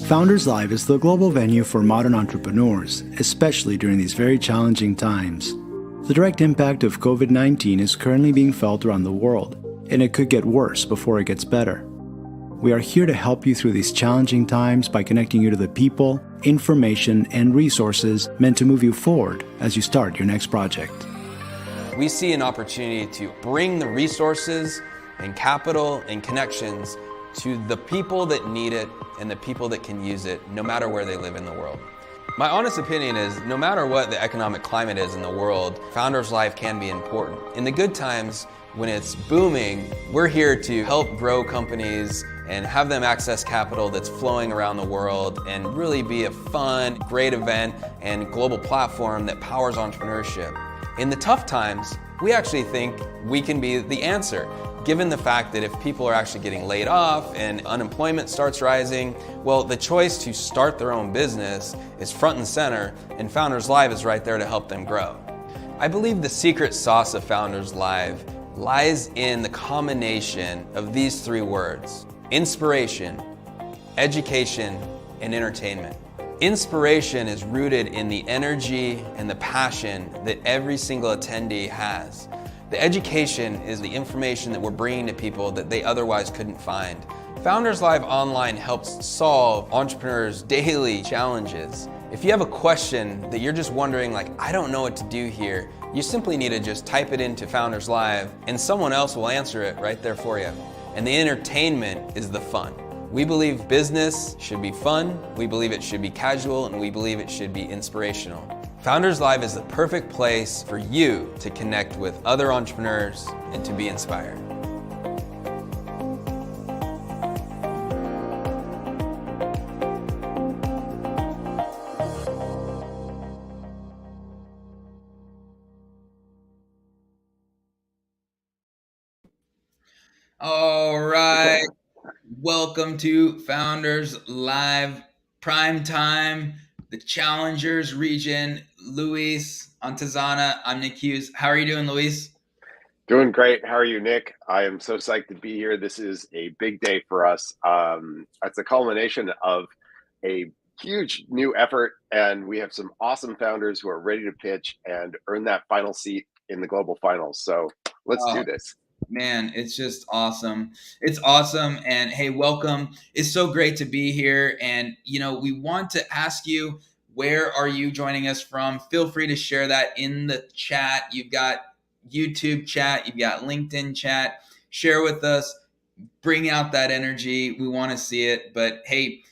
Founders Live is the global venue for modern entrepreneurs, especially during these very challenging times. The direct impact of COVID-19 is currently being felt around the world, and it could get worse before it gets better. We are here to help you through these challenging times by connecting you to the people, information, and resources meant to move you forward as you start your next project. We see an opportunity to bring the resources and capital and connections to the people that need it and the people that can use it, no matter where they live in the world. My honest opinion is, no matter what the economic climate is in the world, Founders Live can be important. In the good times, when it's booming, we're here to help grow companies and have them access capital that's flowing around the world and really be a fun, great event and global platform that powers entrepreneurship. In the tough times, we actually think we can be the answer, given the fact that if people are actually getting laid off and unemployment starts rising, well, the choice to start their own business is front and center, and Founders Live is right there to help them grow. I believe the secret sauce of Founders Live lies in the combination of these three words: inspiration, education, and entertainment. Inspiration is rooted in the energy and the passion that every single attendee has. The education is the information that we're bringing to people that they otherwise couldn't find. Founders Live Online helps solve entrepreneurs' daily challenges. If you have a question that you're just wondering, like, I don't know what to do here, you simply need to just type it into Founders Live and someone else will answer it right there for you. And the entertainment is the fun. We believe business should be fun, we believe it should be casual, and we believe it should be inspirational. Founders Live is the perfect place for you to connect with other entrepreneurs and to be inspired. All right, welcome to Founders Live Prime Time, the Challengers region. Luis Antezana, I'm Nick Hughes. How are you doing, Luis? Doing great. How are you, Nick? I am so psyched to be here. This is a big day for us. It's a culmination of a huge new effort, and we have some awesome founders who are ready to pitch and earn that final seat in the global finals. So let's do this. Man, it's just awesome. It's awesome. And hey, welcome. It's so great to be here. And, you know, we want to ask you, where are you joining us from? Feel free to share that in the chat. You've got, YouTube chat, you've got LinkedIn chat. Share with us, bring out that energy. We want to see it. But hey,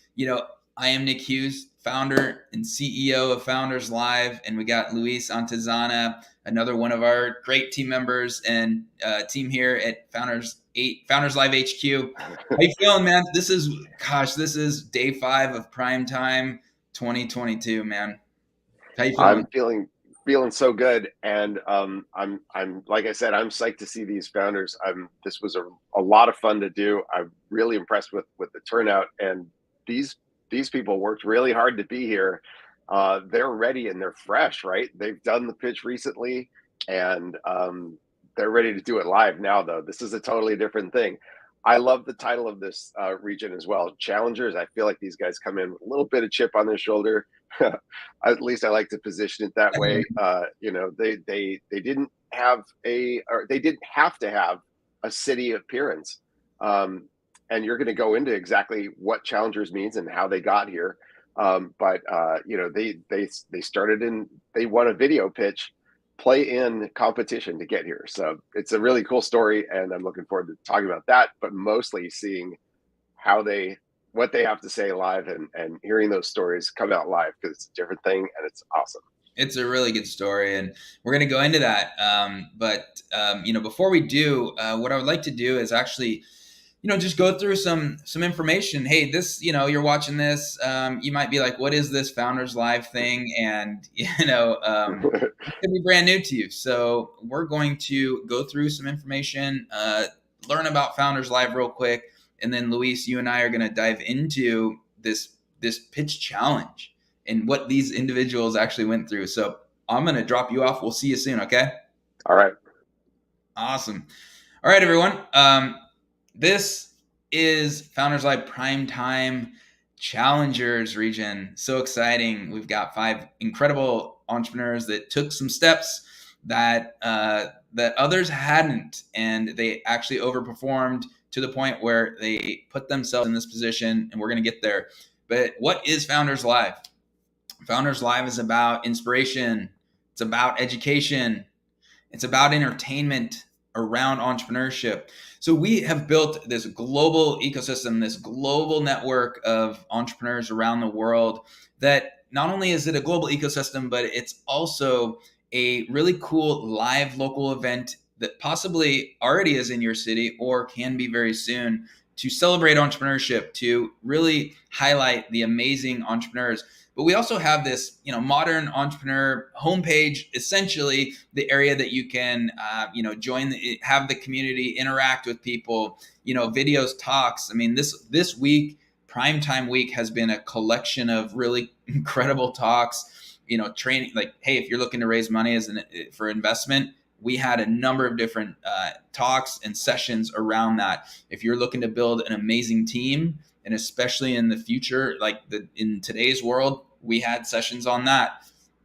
I am Nick Hughes, founder and CEO of Founders Live, and we got Luis Antezana, another one of our great team members and team here at Founders Live HQ. How you feeling, man? This is day 5 of Prime Time 2022, man. How you feeling? I'm feeling so good, and I'm like I said, I'm psyched to see these founders. This was a lot of fun to do. I'm really impressed with the turnout, and these people worked really hard to be here. They're ready and they're fresh, right? They've done the pitch recently, and they're ready to do it live now. Though this is a totally different thing. I love the title of this region as well, Challengers. I feel like these guys come in with a little bit of chip on their shoulder. At least I like to position it that way. They didn't have they didn't have to have a city appearance, and you're going to go into exactly what Challengers means and how they got here. But they started they won a video pitch, play in competition to get here. So it's a really cool story, and I'm looking forward to talking about that, but mostly seeing what they have to say live and hearing those stories come out live, because it's a different thing and it's awesome. It's a really good story, and we're going to go into that. But before we do, what I would like to do is actually, just go through some information. Hey, this, you're watching this, you might be like, what is this Founders Live thing? And, it could be brand new to you. So we're going to go through some information, learn about Founders Live real quick. And then Luis, you and I are going to dive into this pitch challenge and what these individuals actually went through. So I'm going to drop you off. We'll see you soon. Okay. All right. Awesome. All right, everyone. This is Founders Live Primetime Challengers region. So exciting. We've got 5 incredible entrepreneurs that took some steps that others hadn't, and they actually overperformed to the point where they put themselves in this position, and we're going to get there. But what is Founders Live? Founders Live is about inspiration. It's about education. It's about entertainment around entrepreneurship. So we have built this global ecosystem, this global network of entrepreneurs around the world, that not only is it a global ecosystem, but it's also a really cool live local event that possibly already is in your city or can be very soon, to celebrate entrepreneurship, to really highlight the amazing entrepreneurs. But we also have this, modern entrepreneur homepage, essentially the area that you can, join, have the community, interact with people, videos, talks. I mean, this week, Primetime Week, has been a collection of really incredible talks, training, like, hey, if you're looking to raise money for investment, we had a number of different talks and sessions around that. If you're looking to build an amazing team, and especially in the future, in today's world, we had sessions on that.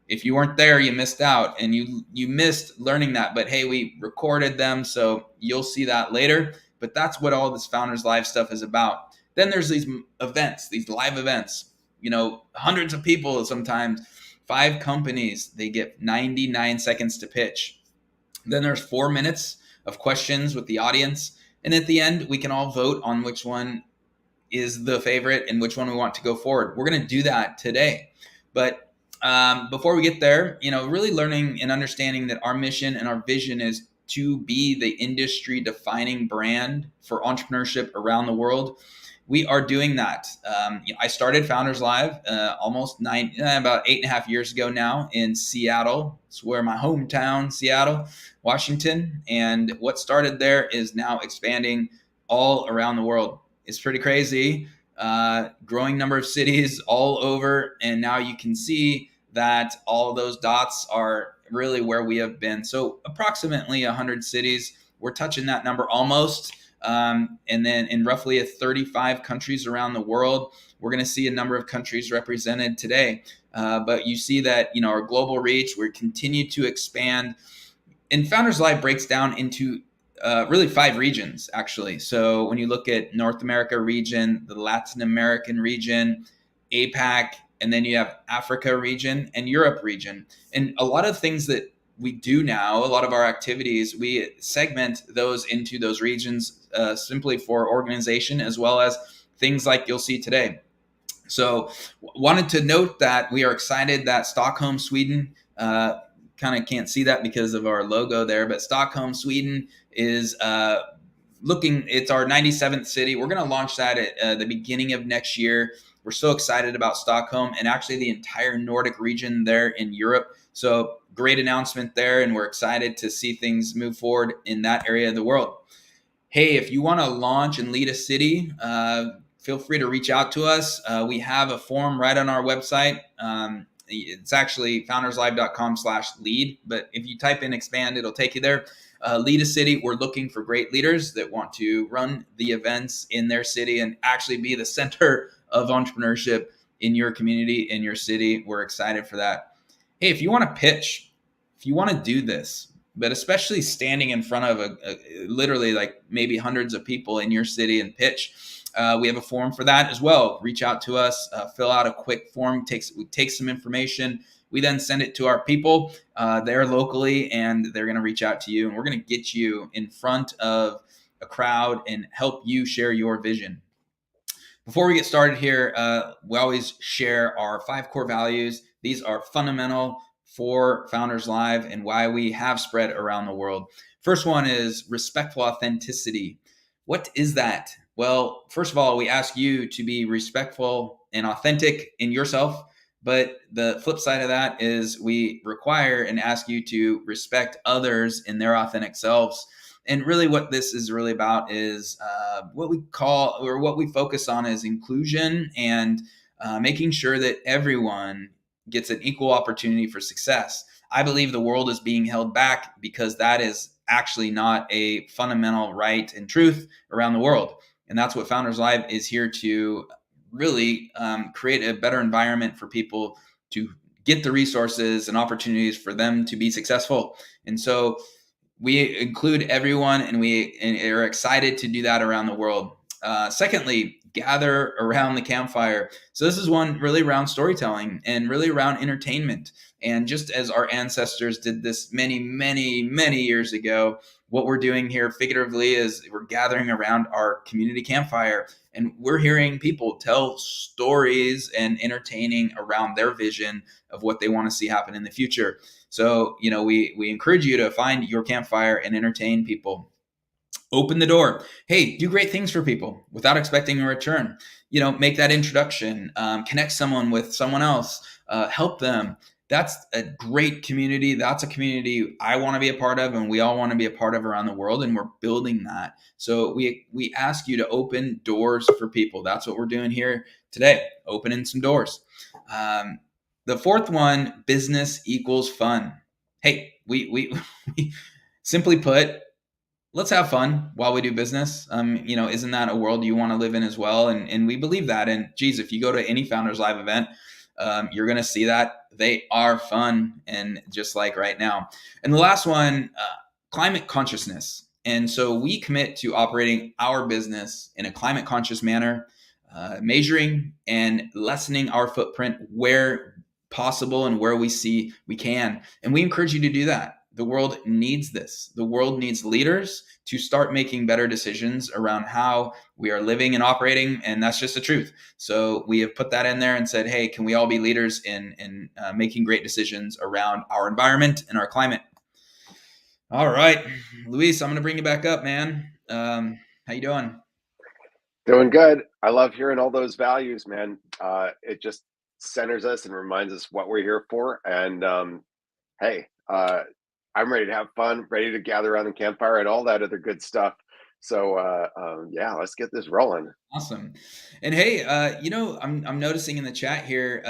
If you weren't there, you missed out, and you missed learning that. But hey, we recorded them, so you'll see that later. But that's what all this Founders Live stuff is about. Then there's these events, these live events, hundreds of people sometimes, 5 companies, they get 99 seconds to pitch. Then there's 4 minutes of questions with the audience. And at the end, we can all vote on which one is the favorite and which one we want to go forward. We're going to do that today. But before we get there, really learning and understanding that our mission and our vision is to be the industry defining brand for entrepreneurship around the world. We are doing that. I started Founders Live about 8.5 years ago now in Seattle. It's where my hometown, Seattle, Washington. And what started there is now expanding all around the world. It's pretty crazy. Growing number of cities all over. And now you can see that all those dots are really where we have been. So approximately 100 cities. We're touching that number almost. And then in roughly 35 countries around the world, we're going to see a number of countries represented today. But you see that, our global reach, we continue to expand. And Founders Live breaks down into really 5 regions, actually. So when you look at North America region, the Latin American region, APAC, and then you have Africa region and Europe region. And a lot of things that we do now, a lot of our activities, we segment those into those regions simply for organization, as well as things like you'll see today. So wanted to note that we are excited that Stockholm, Sweden, kind of can't see that because of our logo there, but Stockholm, Sweden is it's our 97th city. We're going to launch that at the beginning of next year. We're so excited about Stockholm and actually the entire Nordic region there in Europe. So great announcement there, and we're excited to see things move forward in that area of the world. Hey, if you want to launch and lead a city, feel free to reach out to us. We have a form right on our website. It's actually founderslive.com/lead, but if you type in expand, it'll take you there. Lead a city. We're looking for great leaders that want to run the events in their city and actually be the center of entrepreneurship in your community, in your city. We're excited for that. Hey, if you want to pitch, if you want to do this, but especially standing in front of literally like maybe hundreds of people in your city and pitch, we have a form for that as well. Reach out to us, fill out a quick form, we take some information. We then send it to our people there locally, and they're going to reach out to you, and we're going to get you in front of a crowd and help you share your vision. Before we get started here, we always share our 5 core values. These are fundamental for Founders Live and why we have spread around the world. First one is respectful authenticity. What is that? Well, first of all, we ask you to be respectful and authentic in yourself. But the flip side of that is we require and ask you to respect others in their authentic selves. And really what this is really about is what we call, or what we focus on, is inclusion and making sure that everyone gets an equal opportunity for success. I believe the world is being held back because that is actually not a fundamental right and truth around the world. And that's what Founders Live is here to really create a better environment for people to get the resources and opportunities for them to be successful. And so we include everyone, and we are excited to do that around the world. Secondly, gather around the campfire. So this is one really around storytelling and really around entertainment. And just as our ancestors did this many, many, many years ago, what we're doing here figuratively is we're gathering around our community campfire, and we're hearing people tell stories and entertaining around their vision of what they want to see happen in the future. So, we encourage you to find your campfire and entertain people. Open the door. Hey, do great things for people without expecting a return. Make that introduction, connect someone with someone else, help them. That's a great community. That's a community I want to be a part of, and we all want to be a part of around the world, and we're building that. So we ask you to open doors for people. That's what we're doing here today, opening some doors. The fourth one, business equals fun. Hey, we simply put, let's have fun while we do business. Isn't that a world you want to live in as well? And we believe that. And geez, if you go to any Founders Live event, you're going to see that they are fun, and just like right now. And the last one, climate consciousness. And so we commit to operating our business in a climate conscious manner, measuring and lessening our footprint where possible and where we see we can. And we encourage you to do that. The world needs this. The world needs leaders to start making better decisions around how we are living and operating. And that's just the truth. So we have put that in there and said, hey, can we all be leaders in making great decisions around our environment and our climate? All right, Luis, I'm going to bring you back up, man. How you doing? Doing good. I love hearing all those values, man. It just centers us and reminds us what we're here for. And hey, I'm ready to have fun, ready to gather around the campfire and all that other good stuff. So yeah, let's get this rolling. Awesome. And hey, I'm noticing in the chat here,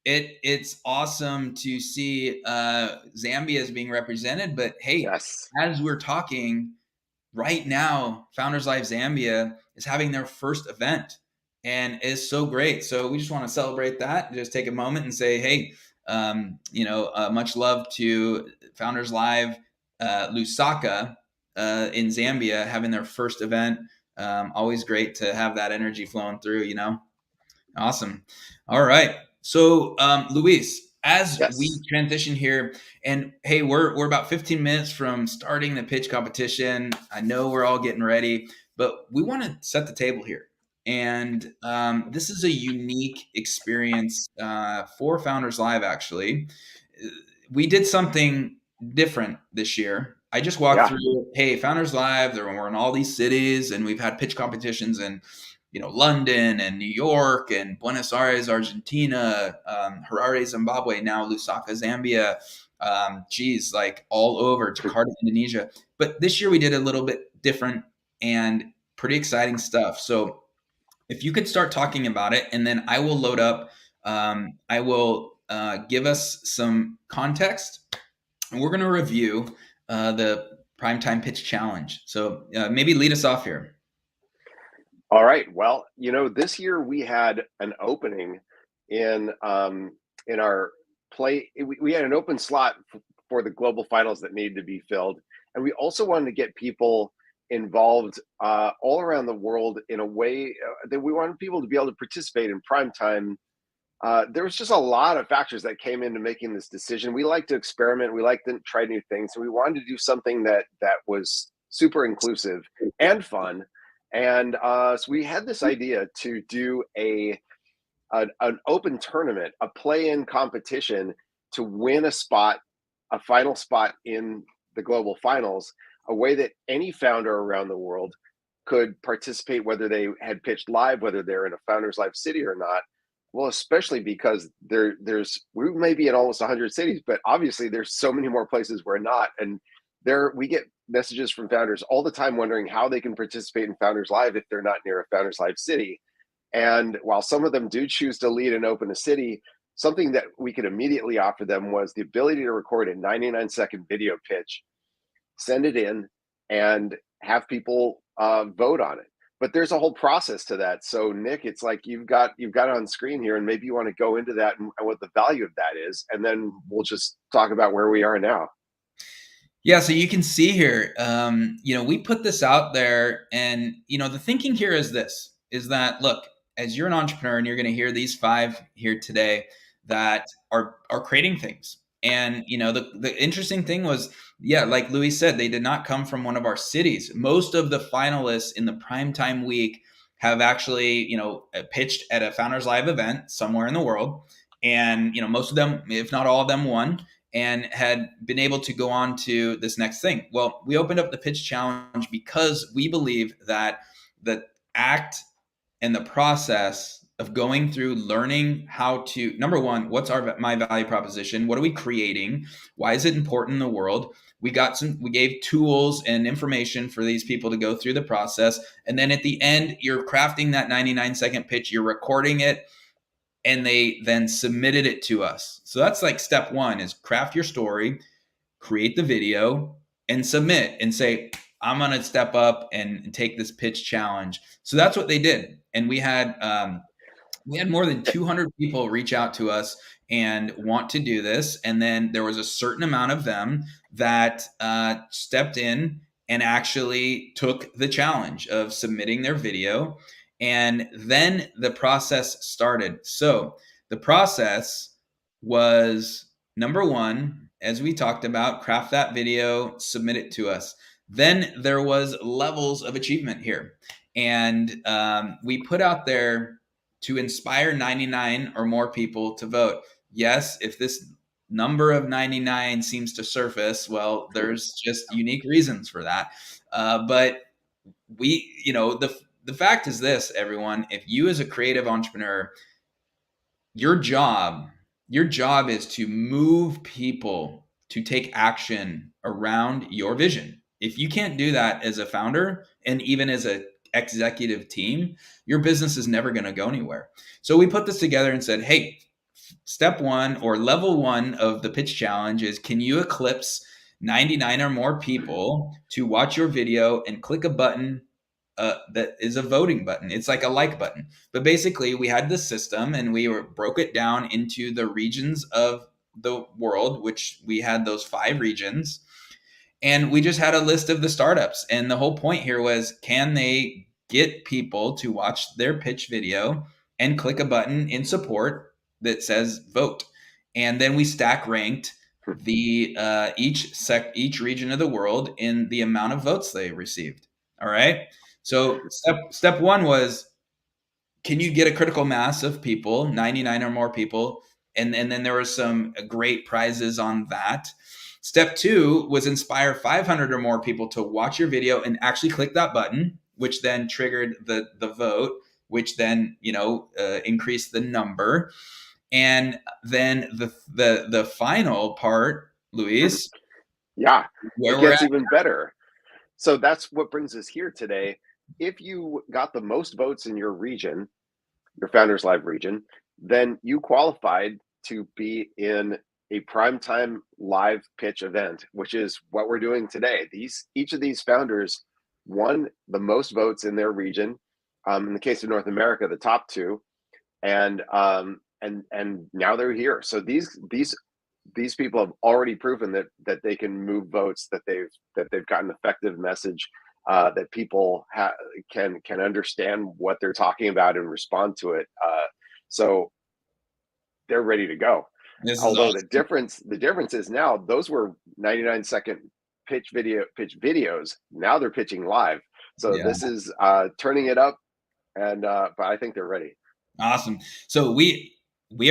it's awesome to see Zambia is being represented. But hey, yes, as we're talking right now, Founders Live Zambia is having their first event, and it's so great. So we just want to celebrate that. Just take a moment and say, hey, much love to Founders Live Lusaka in Zambia having their first event. Always great to have that energy flowing through, Awesome. All right. So, Luis, as Yes. we transition here, and hey, we're about 15 minutes from starting the pitch competition. I know we're all getting ready, but we want to set the table here. And this is a unique experience for Founders Live, actually. We did something different this year. I just walked Yeah. through, hey, Founders Live, we're in all these cities, and we've had pitch competitions in London and New York and Buenos Aires, Argentina, Harare, Zimbabwe, now Lusaka, Zambia, like all over, Jakarta, Indonesia. But this year we did a little bit different and pretty exciting stuff. So if you could start talking about it, and then I will load up, I will give us some context, and we're going to review the Primetime Pitch Challenge. So maybe lead us off here. All right. Well, this year we had an opening in our play. We had an open slot for the global finals that needed to be filled, and we also wanted to get people involved all around the world in a way that we wanted people to be able to participate in primetime. There was just a lot of factors that came into making this decision. We like to experiment. We like to try new things. So we wanted to do something that was super inclusive and fun. And so we had this idea to do an open tournament, a play-in competition to win a final spot in the global finals, a way that any founder around the world could participate, whether they had pitched live, whether they're in a Founders Live city or not. Well, especially because we may be in almost 100 cities, but obviously there's so many more places we're not. And we get messages from founders all the time wondering how they can participate in Founders Live if they're not near a Founders Live city. And while some of them do choose to lead and open a city, something that we could immediately offer them was the ability to record a 99-second video pitch, send it in, and have people vote on it. But there's a whole process to that. So Nick, it's like you've got it on screen here, and maybe you want to go into that and what the value of that is, and then we'll just talk about where we are now. Yeah, so you can see here, we put this out there, and the thinking here is that look, as you're an entrepreneur and you're going to hear these 5 here today that are creating things. And the interesting thing was, like Louis said, they did not come from one of our cities. Most of the finalists in the primetime week have actually pitched at a Founders Live event somewhere in the world, and most of them, if not all of them, won and had been able to go on to this next thing. Well, we opened up the pitch challenge because we believe that the act and the process of going through learning how to, number one, what's my value proposition? What are we creating? Why is it important in the world? We gave tools and information for these people to go through the process. And then at the end, you're crafting that 99-second pitch, you're recording it, and they then submitted it to us. So that's like step 1 is craft your story, create the video, and submit and say, I'm going to step up and take this pitch challenge. So that's what they did. And we had more than 200 people reach out to us and want to do this. And then there was a certain amount of them that stepped in and actually took the challenge of submitting their video. And then the process started. So the process was, number 1, as we talked about, craft that video, submit it to us. Then there was levels of achievement here. And we put out there to inspire 99 or more people to vote. Yes, if this number of 99 seems to surface, well, there's just unique reasons for that. But the fact is this, everyone, if you as a creative entrepreneur, your job is to move people to take action around your vision. If you can't do that as a founder and even as an executive team, your business is never going to go anywhere. So we put this together and said, hey, step 1 or level 1 of the pitch challenge is, can you eclipse 99 or more people to watch your video and click a button that is a voting button. It's like a like button. But basically, we had this system and we broke it down into the regions of the world, which we had those 5 regions. And we just had a list of the startups. And the whole point here was, can they get people to watch their pitch video and click a button in support that says vote? and then we stack ranked the each region of the world in the amount of votes they received. All right. So step one was, can you get a critical mass of people, 99 or more people? And then there were some great prizes on that. Step two was inspire 500 or more people to watch your video and actually click that button, which then triggered the vote, which then, increased the number. And then the final part, Luis, Yeah, where it we're gets at. even better. So that's what brings us here today. If you got the most votes in your region, your Founders Live region, then you qualified to be in a primetime live pitch event, which is what we're doing today. Each of these founders won the most votes in their region. In the case of North America, the top two, and now they're here. So these people have already proven that they can move votes, that they've got an effective message, that people can understand what they're talking about and respond to it. So they're ready to go. This is Although awesome. the difference is now those were 99-second pitch videos. Now they're pitching live. So Yeah. this is turning it up, and but I think they're ready. Awesome. So we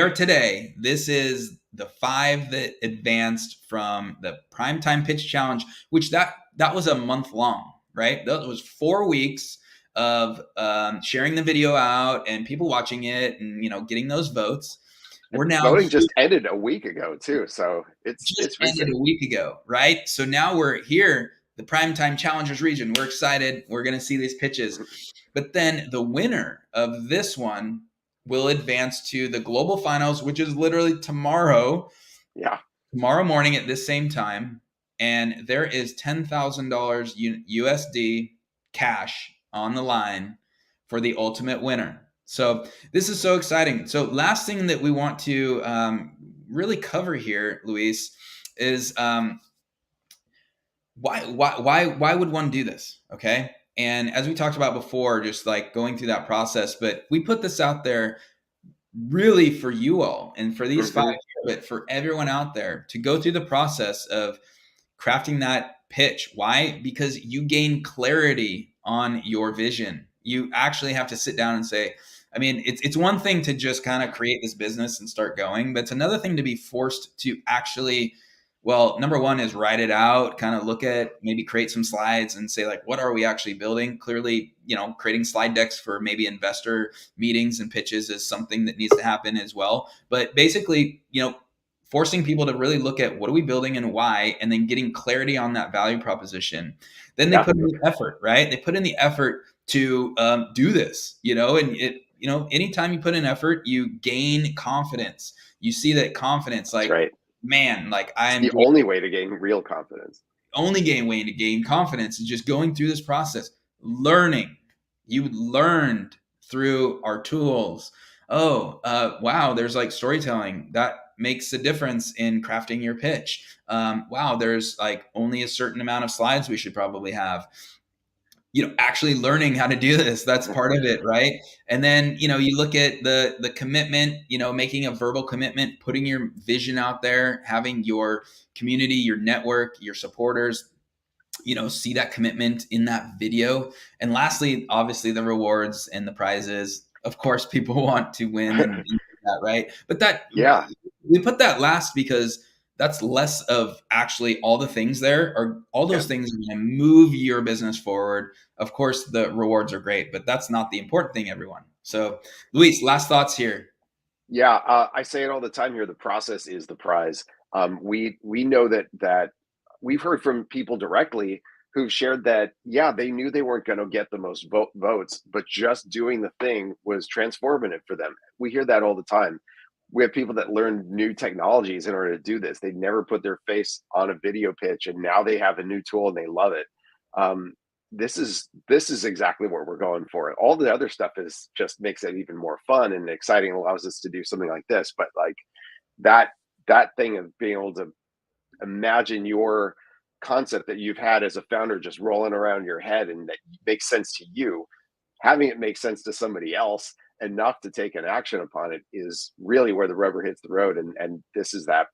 are today. This is the 5 that advanced from the primetime pitch challenge, which that was a month long, right? That was 4 weeks of sharing the video out and people watching it, and getting those votes. We're now Voting just ended a week ago too, so it's ended recent. a week ago, right? So now we're here, the primetime challengers region. We're excited. We're going to see these pitches. But then the winner of this one will advance to the global finals, which is literally tomorrow. Yeah. Tomorrow morning at this same time. And there is $10,000 USD cash on the line for the ultimate winner. So this is so exciting. So last thing that we want to really cover here, Luis, is why would one do this? Okay. And as we talked about before, just like going through that process, but we put this out there really for you all and for these 5 here, but for everyone out there to go through the process of crafting that pitch. Why? Because you gain clarity on your vision. You actually have to sit down and say, I mean, it's one thing to just kind of create this business and start going, but it's another thing to be forced to actually, well, number one is write it out, kind of look at, maybe create some slides and say, like, what are we actually building? Clearly, creating slide decks for maybe investor meetings and pitches is something that needs to happen as well. But basically, forcing people to really look at what are we building and why, and then getting clarity on that value proposition. Then they put in the effort, right? They put in the effort to do this, and anytime you put in effort, you gain confidence. You see that confidence, like, right. Man, like I'm the only way to gain real confidence. Only way to gain confidence is just going through this process, learning. You learned through our tools. Wow, there's like storytelling that makes a difference in crafting your pitch. Wow, there's like only a certain amount of slides we should probably have. Actually learning how to do this, that's part of it, right? And then, you look at the commitment, making a verbal commitment, putting your vision out there, having your community, your network, your supporters, see that commitment in that video. And lastly, obviously the rewards and the prizes. Of course, people want to win and that, right? But we put that last because that's less of actually all the things there are. All those things are going to move your business forward. Of course, the rewards are great, but that's not the important thing, everyone. So, Luis, last thoughts here. Yeah, I say it all the time here. The process is the prize. We know that we've heard from people directly who've shared that, they knew they weren't going to get the most votes, but just doing the thing was transformative for them. We hear that all the time. We have people that learn new technologies in order to do this. They never put their face on a video pitch, and now they have a new tool and they love it. This is exactly what we're going for. All the other stuff is just makes it even more fun and exciting, allows us to do something like this. But like that thing of being able to imagine your concept that you've had as a founder just rolling around your head and that makes sense to you, having it make sense to somebody else, enough to take an action upon it is really where the rubber hits the road. And this is that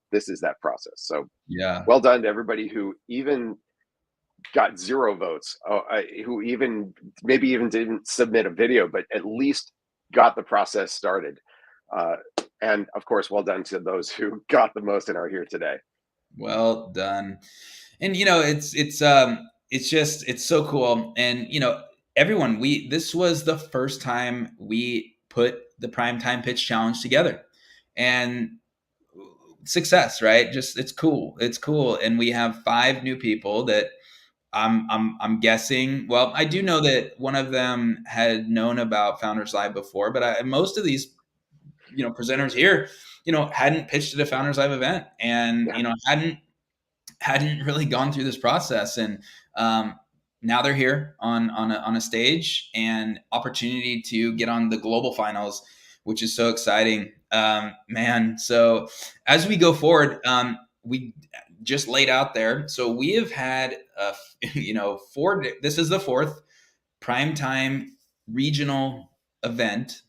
process. So Yeah. well done to everybody who even got 0 votes, who maybe even didn't submit a video, but at least got the process started. And of course, well done to those who got the most and are here today. Well done. And it's so cool. And everyone, this was the first time we put the Primetime Pitch Challenge together. And success, right? Just it's cool. It's cool. And we have 5 new people that I'm guessing. Well, I do know that one of them had known about Founders Live before, but most of these presenters here hadn't pitched at a Founders Live event, and hadn't really gone through this process. And now they're here on a stage and opportunity to get on the global finals, which is so exciting, man. So as we go forward, we just laid out there. So we have had, 4. This is the 4th primetime regional event.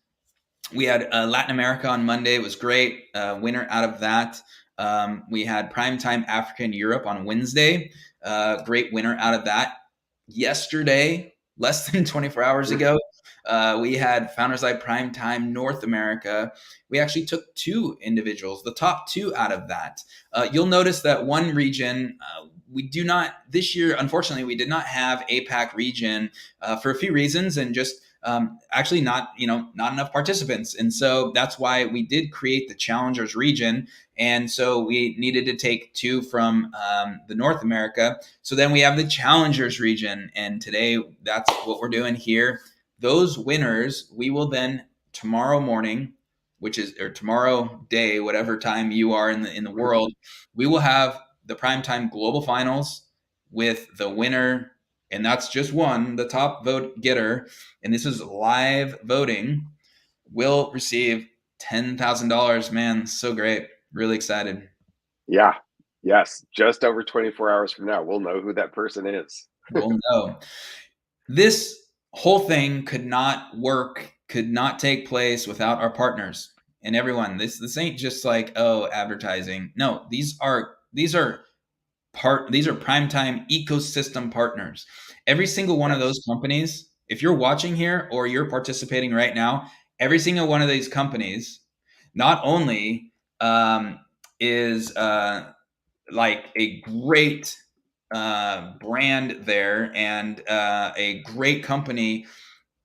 We had Latin America on Monday. It was great. Winner out of that. We had Primetime Africa and Europe on Wednesday. Great winner out of that. Yesterday, less than 24 hours ago, we had Founders Live Primetime North America. We actually took 2 individuals, the top 2 out of that. You'll notice that one region, we do not, this year, unfortunately, we did not have APAC region for a few reasons, and just actually not enough participants. And so that's why we did create the Challengers region. And so we needed to take 2 from the North America. So then we have the Challengers region. And today, that's what we're doing here. Those winners, we will then tomorrow morning, or tomorrow day, whatever time you are in the world, we will have the Primetime Global Finals with the winner. And that's just one, the top vote getter. And this is live voting, will receive $10,000. Man, so great. Really excited. Yeah. Yes. Just over 24 hours from now, we'll know who that person is. We'll know. This whole thing could not take place without our partners and everyone. This ain't just like, advertising. No, these are Primetime ecosystem partners. Every single one of those companies, if you're watching here or you're participating right now, every single one of these companies not only is like a great brand there and a great company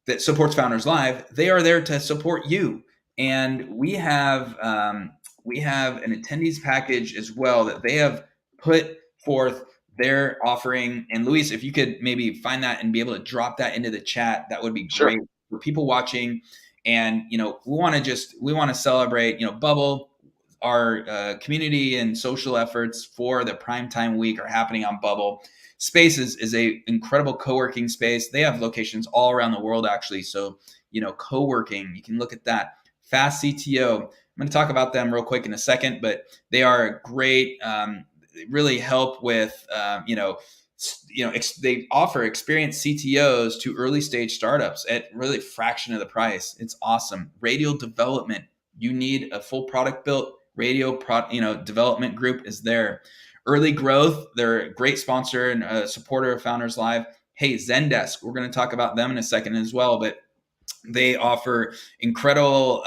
that supports Founders Live, they are there to support you. And we have an attendees package as well that they have put forth. They're offering, and Luis, if you could maybe find that and be able to drop that into the chat, that would be great for people watching. And we want to celebrate, Bubble. Our community and social efforts for the Primetime Week are happening on Bubble. Spaces is a incredible co-working space. They have locations all around the world, actually. So, co-working, you can look at that. Fast CTO. I'm going to talk about them real quick in a second, but they are great. Really help with, they offer experienced CTOs to early stage startups at really a fraction of the price. It's awesome. Radial development. You need a full product built. Radio development group is there. Early growth, they're a great sponsor and a supporter of Founders Live. Hey, Zendesk, we're going to talk about them in a second as well, but they offer incredible,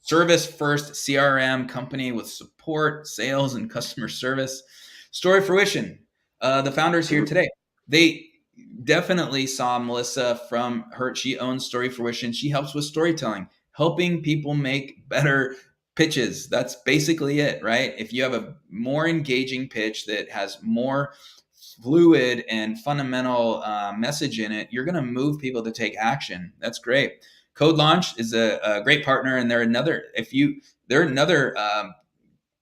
service first CRM company with support, sales, and customer service. Story Fruition, the founders here today, they definitely saw Melissa from she owns Story Fruition. She helps with storytelling, helping people make better pitches. That's basically it, right? If you have a more engaging pitch that has more fluid and fundamental message in it, you're going to move people to take action. That's great. Code Launch is a great partner, and they're another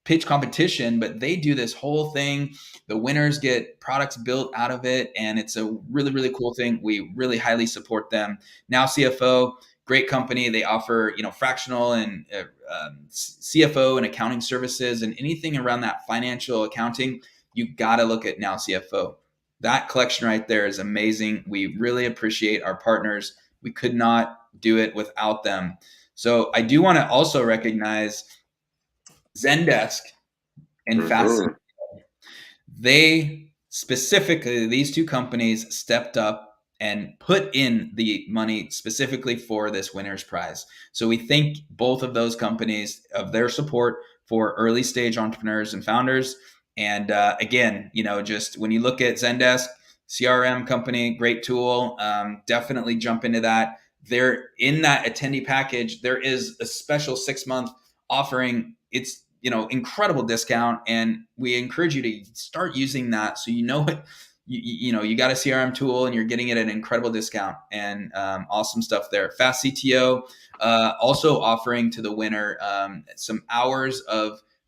pitch competition, but they do this whole thing. The winners get products built out of it, and it's a really, really cool thing. We really highly support them. Now CFO, great company. They offer, fractional and CFO and accounting services, and anything around that financial accounting, you got to look at Now CFO. That collection right there is amazing. We really appreciate our partners. We could not do it without them. So I do want to also recognize Zendesk and Fast. They specifically, these two companies stepped up and put in the money specifically for this winner's prize. So we thank both of those companies of their support for early stage entrepreneurs and founders. And again, just when you look at Zendesk, CRM company, great tool, definitely jump into that. They're in that attendee package. There is a special 6-month offering. It's incredible discount, and we encourage you to start using that. So you got a CRM tool and you're getting it at an incredible discount, and awesome stuff there. Fast CTO also offering to the winner some hours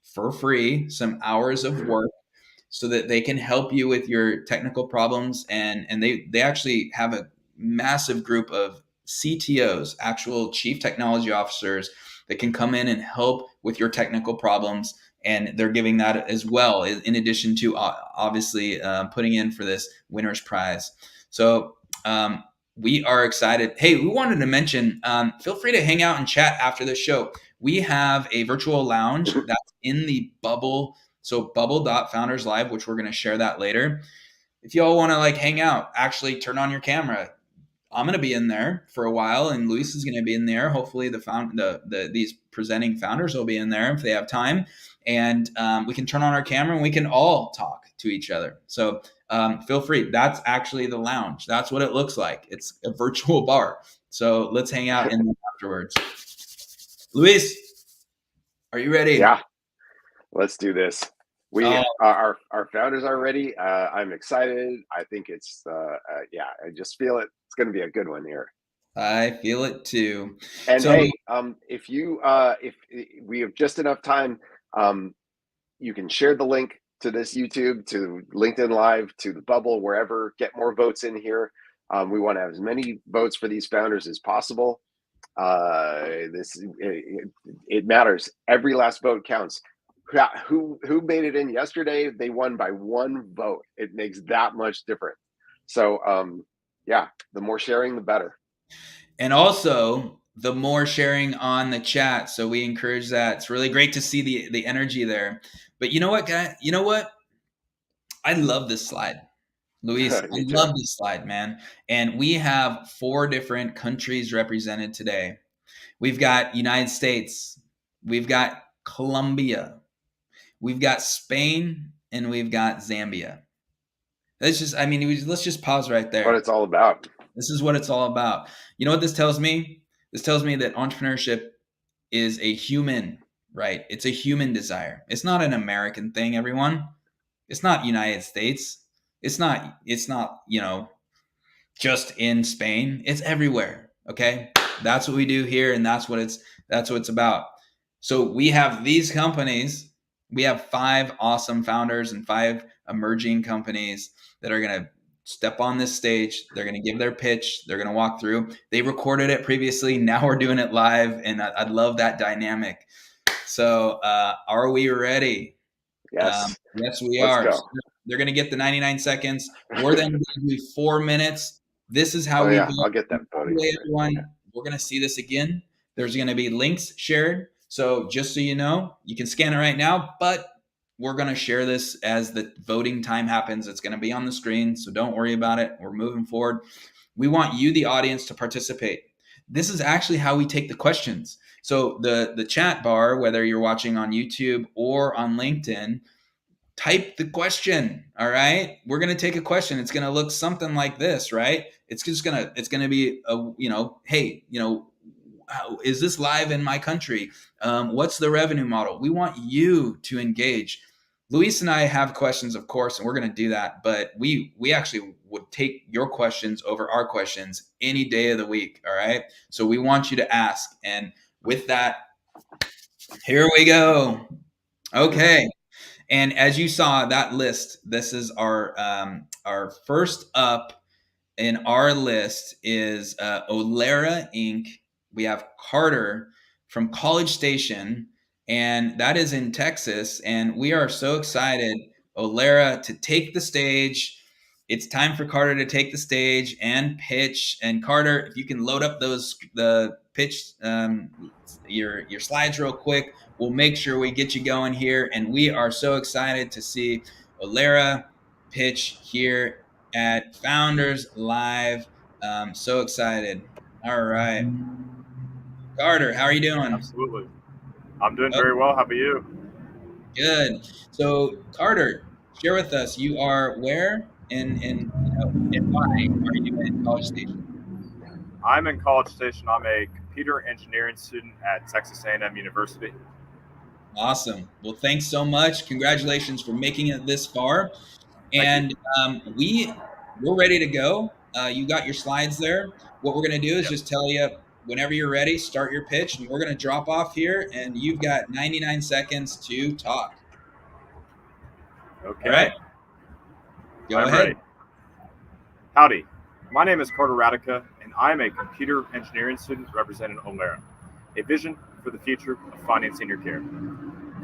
for free, some hours of work, so that they can help you with your technical problems. And they actually have a massive group of CTOs, actual chief technology officers, that can come in and help with your technical problems. And they're giving that as well, in addition to obviously putting in for this winner's prize. So we are excited. Hey, we wanted to mention, feel free to hang out and chat after the show. We have a virtual lounge that's in the bubble. So bubble.founders live, which we're going to share that later. If y'all want to hang out, actually turn on your camera. I'm going to be in there for a while, and Luis is going to be in there. Hopefully these presenting founders will be in there if they have time, and we can turn on our camera and we can all talk to each other. So feel free. That's actually the lounge. That's what it looks like. It's a virtual bar. So let's hang out in there afterwards. Luis, are you ready? Yeah, let's do this. Our founders are ready. I'm excited. I think it's I just feel it. It's going to be a good one here. I feel it too. And hey, if we have just enough time, you can share the link to this YouTube, to LinkedIn Live, to the bubble, wherever. Get more votes in here. We want to have as many votes for these founders as possible. It matters. Every last vote counts. Who made it in yesterday? They won by 1 vote. It makes that much difference. So the more sharing, the better. And also the more sharing on the chat. So we encourage that. It's really great to see the energy there. But you know what, guys? You know what? I love this slide. Luis, I love this slide, man. And we have 4 different countries represented today. We've got United States, we've got Colombia, we've got Spain, and we've got Zambia. Let's just pause right there. What it's all about. This is what it's all about. You know what this tells me? This tells me that entrepreneurship is a human, right? It's a human desire. It's not an American thing, everyone. It's not United States. It's not, just in Spain. It's everywhere. Okay. That's what we do here. And that's what it's about. So we have these companies. We have 5 awesome founders and 5 emerging companies that are going to step on this stage. They're going to give their pitch. They're going to walk through. They recorded it previously. Now we're doing it live. And I love that dynamic. So are we ready? Yes. Yes, we Let's are. go. So they're going to get the 99 seconds. We're then going to do 4 minutes. This is how I'll get that voting. Everyone, we're going to see this again. There's going to be links shared. So just so you know, you can scan it right now, but we're going to share this as the voting time happens. It's going to be on the screen, so don't worry about it. We're moving forward. We want you, the audience, to participate. This is actually how we take the questions. So the chat bar, whether you're watching on YouTube or on LinkedIn, type the question. All right. We're going to take a question. It's going to look something like this, right? It's going to be hey, is this live in my country? What's the revenue model? We want you to engage. Luis and I have questions, of course, and we're going to do that. But we actually would take your questions over our questions any day of the week. All right. So we want you to ask. And with that, here we go. Okay. And as you saw that list, this is our first up in our list is Olera Inc. We have Carter from College Station, and that is in Texas. And we are so excited, Olera, to take the stage. it's time for Carter to take the stage and pitch. And Carter, if you can load up the pitch, your slides real quick, we'll make sure we get you going here. And we are so excited to see Olera pitch here at Founders Live. So excited. All right. Carter, how are you doing? Absolutely. I'm doing Oh, very well. How about you? good. So Carter, share with us, you are where and why are you in College Station? I'm in College Station. I'm a computer engineering student at Texas A&M University. Awesome. Well, thanks so much. Congratulations for making it this far. Thank you. And we're ready to go. You got your slides there. What we're going to do is Yep. just tell you whenever you're ready, start your pitch, and we're going to drop off here. And you've got 99 seconds to talk. Okay. All right. Go I'm ahead. ready. Howdy. My name is Carter Radocha, and I'm a computer engineering student representing Olera, a vision for the future of finding senior care.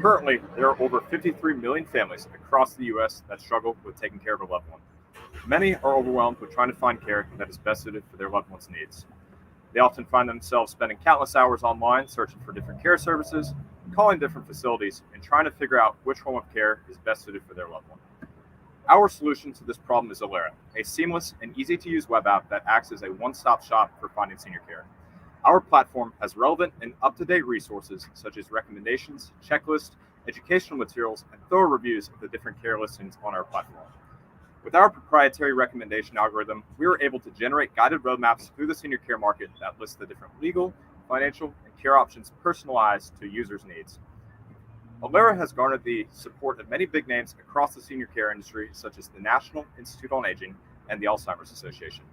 Currently, there are over 53 million families across the U.S. that struggle with taking care of a loved one. Many are overwhelmed with trying to find care that is best suited for their loved one's needs. They often find themselves spending countless hours online searching for different care services, calling different facilities, and trying to figure out which form of care is best suited for their loved one. Our solution to this problem is Olera, a seamless and easy-to-use web app that acts as a one-stop shop for finding senior care. Our platform has relevant and up-to-date resources such as recommendations, checklists, educational materials, and thorough reviews of the different care listings on our platform. With our proprietary recommendation algorithm, we are able to generate guided roadmaps through the senior care market that list the different legal, financial, and care options personalized to users' needs. Olera has garnered the support of many big names across the senior care industry, such as the National Institute on Aging and the Alzheimer's Association.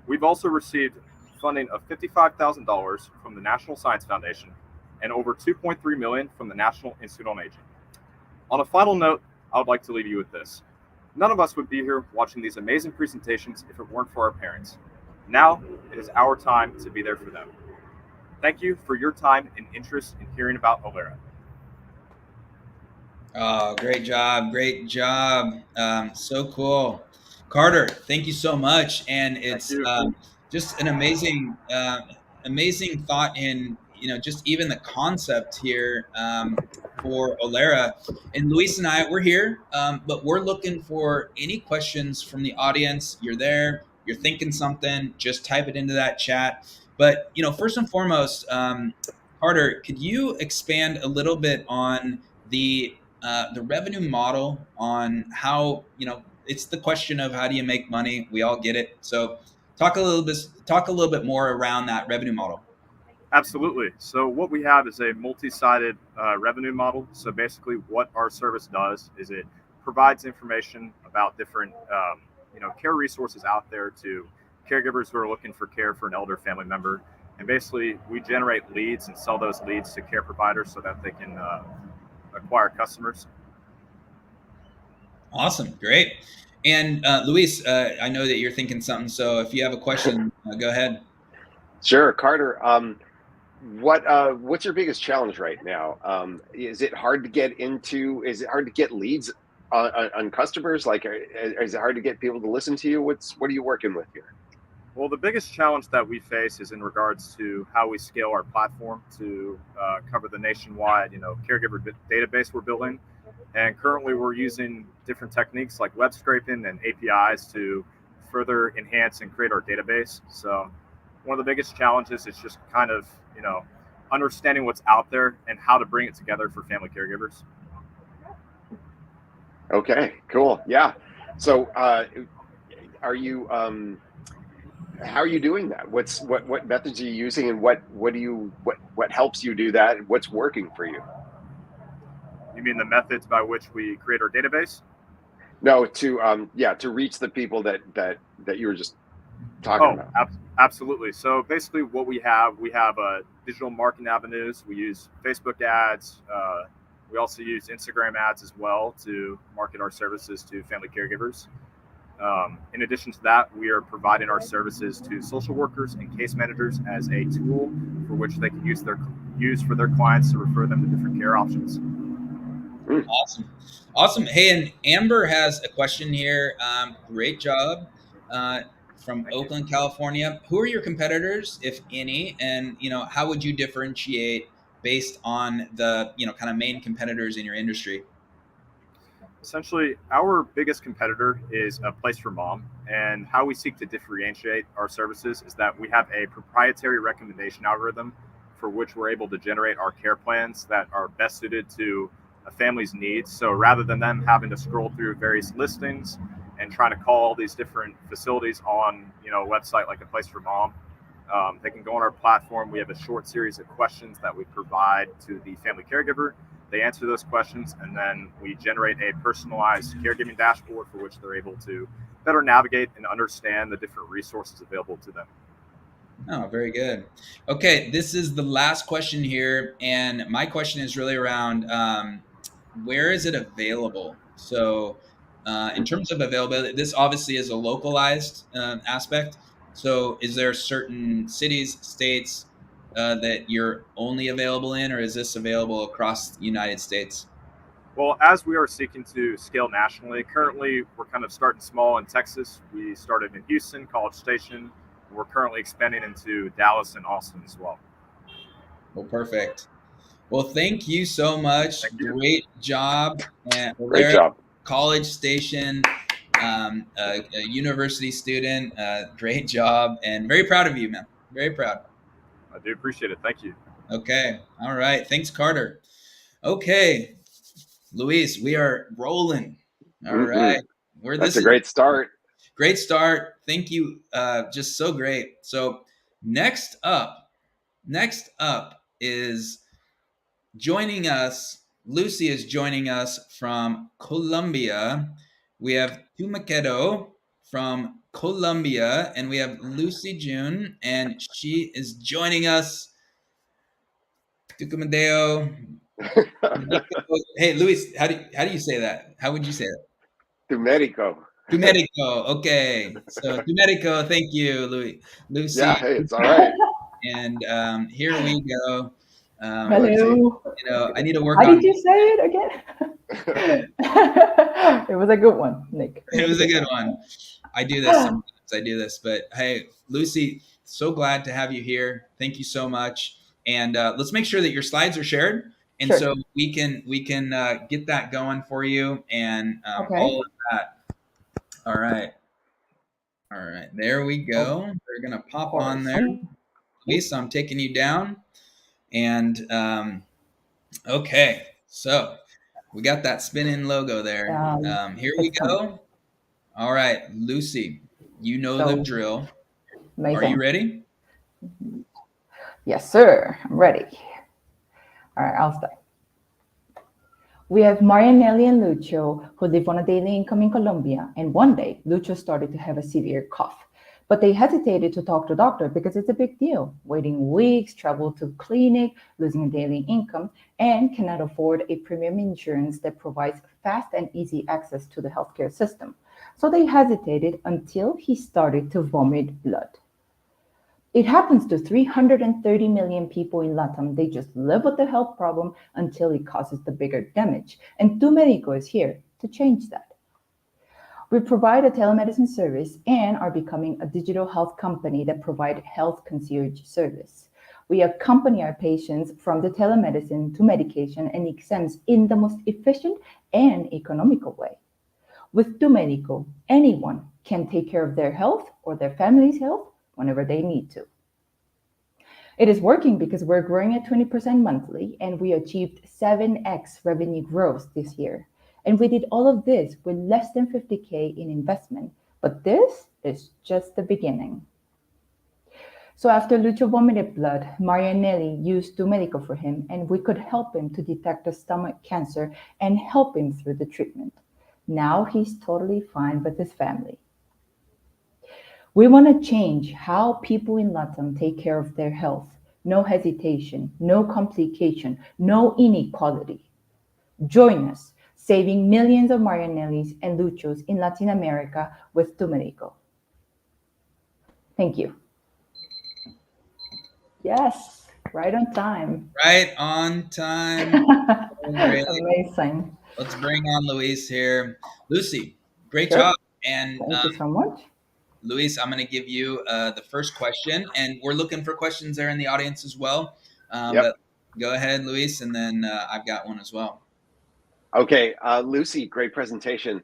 We've also received funding of $55,000 from the National Science Foundation and over $2.3 million from the National Institute on Aging. On a final note, I would like to leave you with this. None of us would be here watching these amazing presentations if it weren't for our parents. Now, it is our time to be there for them. Thank you for your time and interest in hearing about Olera. Oh, great job. Great job. So cool. Carter, thank you so much. And it's just an amazing thought in, just even the concept here for Olera. And Luis and I, we're here, but we're looking for any questions from the audience. You're there, you're thinking something, just type it into that chat. But, first and foremost, Carter, could you expand a little bit on the revenue model, on how, it's the question of how do you make money? We all get it. So talk a little bit more around that revenue model. Absolutely. So what we have is a multi-sided revenue model. So basically what our service does is it provides information about different care resources out there to caregivers who are looking for care for an elder family member. And basically we generate leads and sell those leads to care providers so that they can acquire customers. Awesome. Great. And Luis, I know that you're thinking something. So if you have a question, go ahead. Sure. Carter, what's your biggest challenge right now? Is it hard to get leads on customers? Like, is it hard to get people to listen to you? What are you working with here? Well, the biggest challenge that we face is in regards to how we scale our platform to cover the nationwide, caregiver database we're building. And currently we're using different techniques like web scraping and APIs to further enhance and create our database. So one of the biggest challenges is just kind of, understanding what's out there and how to bring it together for family caregivers. Okay, cool. Yeah. So are you how are you doing that? What methods are you using, and what helps you do that, and what's working for you? You mean the methods by which we create our database? No, to reach the people that you were just talking about. Absolutely. So basically what we have digital marketing avenues. We use Facebook ads. We also use Instagram ads as well to market our services to family caregivers. In addition to that, we are providing our services to social workers and case managers as a tool for which they can use for their clients to refer them to different care options. Awesome. Hey, and Amber has a question here. Great job. From Oakland, California. Who are your competitors, if any? And, how would you differentiate based on the, kind of main competitors in your industry? Essentially, our biggest competitor is a place for mom, and how we seek to differentiate our services is that we have a proprietary recommendation algorithm for which we're able to generate our care plans that are best suited to a family's needs. So rather than them having to scroll through various listings and trying to call all these different facilities on a website like a place for mom, they can go on our platform. We have a short series of questions that we provide to the family caregiver. They answer those questions, and then we generate a personalized caregiving dashboard for which they're able to better navigate and understand the different resources available to them. Oh, very good. Okay, this is the last question here, and my question is really around where is it available? So, in terms of availability, this obviously is a localized aspect. So, is there certain cities, states that you're only available in, or is this available across the United States? Well, as we are seeking to scale nationally, currently we're kind of starting small in Texas. We started in Houston, College Station. We're currently expanding into Dallas and Austin as well. Well, perfect. Well, thank you so much. Great job. Great job. College Station, a university student. Great job, and very proud of you, man. Very proud. I do appreciate it. Thank you. Okay. All right. Thanks, Carter. Okay, Luis, we are rolling. All right. That's a great start. Great start. Thank you. Just so great. So next up is joining us. Lucy is joining us from Colombia. We have Humaketo from Colombia, and we have Lucy June, and she is joining us. Tucumandeo. Hey, Luis, how do you say that? How would you say that? TuMédico. TuMédico. Okay. So TuMédico, thank you, Lucy. Yeah, hey, it's all right. And here we go. Hello. I need to work How on. Did you say it again? It was a good one, Nick. It was a good one. I do this sometimes. But hey, Lucy, so glad to have you here. Thank you so much. And let's make sure that your slides are shared, and Sure. so we can get that going for you and Okay. all of that. All right. There we go. We're gonna pop on there. Lisa, I'm taking you down. And okay, so we got that spin-in logo there. Here we go. All right, Lucy, you know the drill. Amazing. Are you ready? Yes, sir. I'm ready. All right, I'll start. We have Marianelli and Lucho, who live on a daily income in Colombia, and one day Lucho started to have a severe cough. But they hesitated to talk to a doctor because it's a big deal, waiting weeks, travel to clinic, losing a daily income, and cannot afford a premium insurance that provides fast and easy access to the healthcare system. So they hesitated until he started to vomit blood. It happens to 330 million people in LATAM. They just live with the health problem until it causes the bigger damage. And TuMédico is here to change that. We provide a telemedicine service and are becoming a digital health company that provide health concierge service. We accompany our patients from the telemedicine to medication and exams in the most efficient and economical way. With TuMédico, anyone can take care of their health or their family's health whenever they need to. It is working because we're growing at 20% monthly, and we achieved 7x revenue growth this year. And we did all of this with less than 50K in investment. But this is just the beginning. So after Lucho vomited blood, Marianelli used TuMédico for him, and we could help him to detect a stomach cancer and help him through the treatment. Now he's totally fine with his family. We want to change how people in LATAM take care of their health. No hesitation, no complication, no inequality. Join us, saving millions of Marianellis and Luchos in Latin America with TuMédico. Thank you. Yes, right on time. Right on time. Amazing. Let's bring on Luis here. Lucy, great Sure. job. And Thank you so much. Luis, I'm going to give you the first question, and we're looking for questions there in the audience as well. Yep. But go ahead, Luis, and then I've got one as well. Okay, Lucy, great presentation.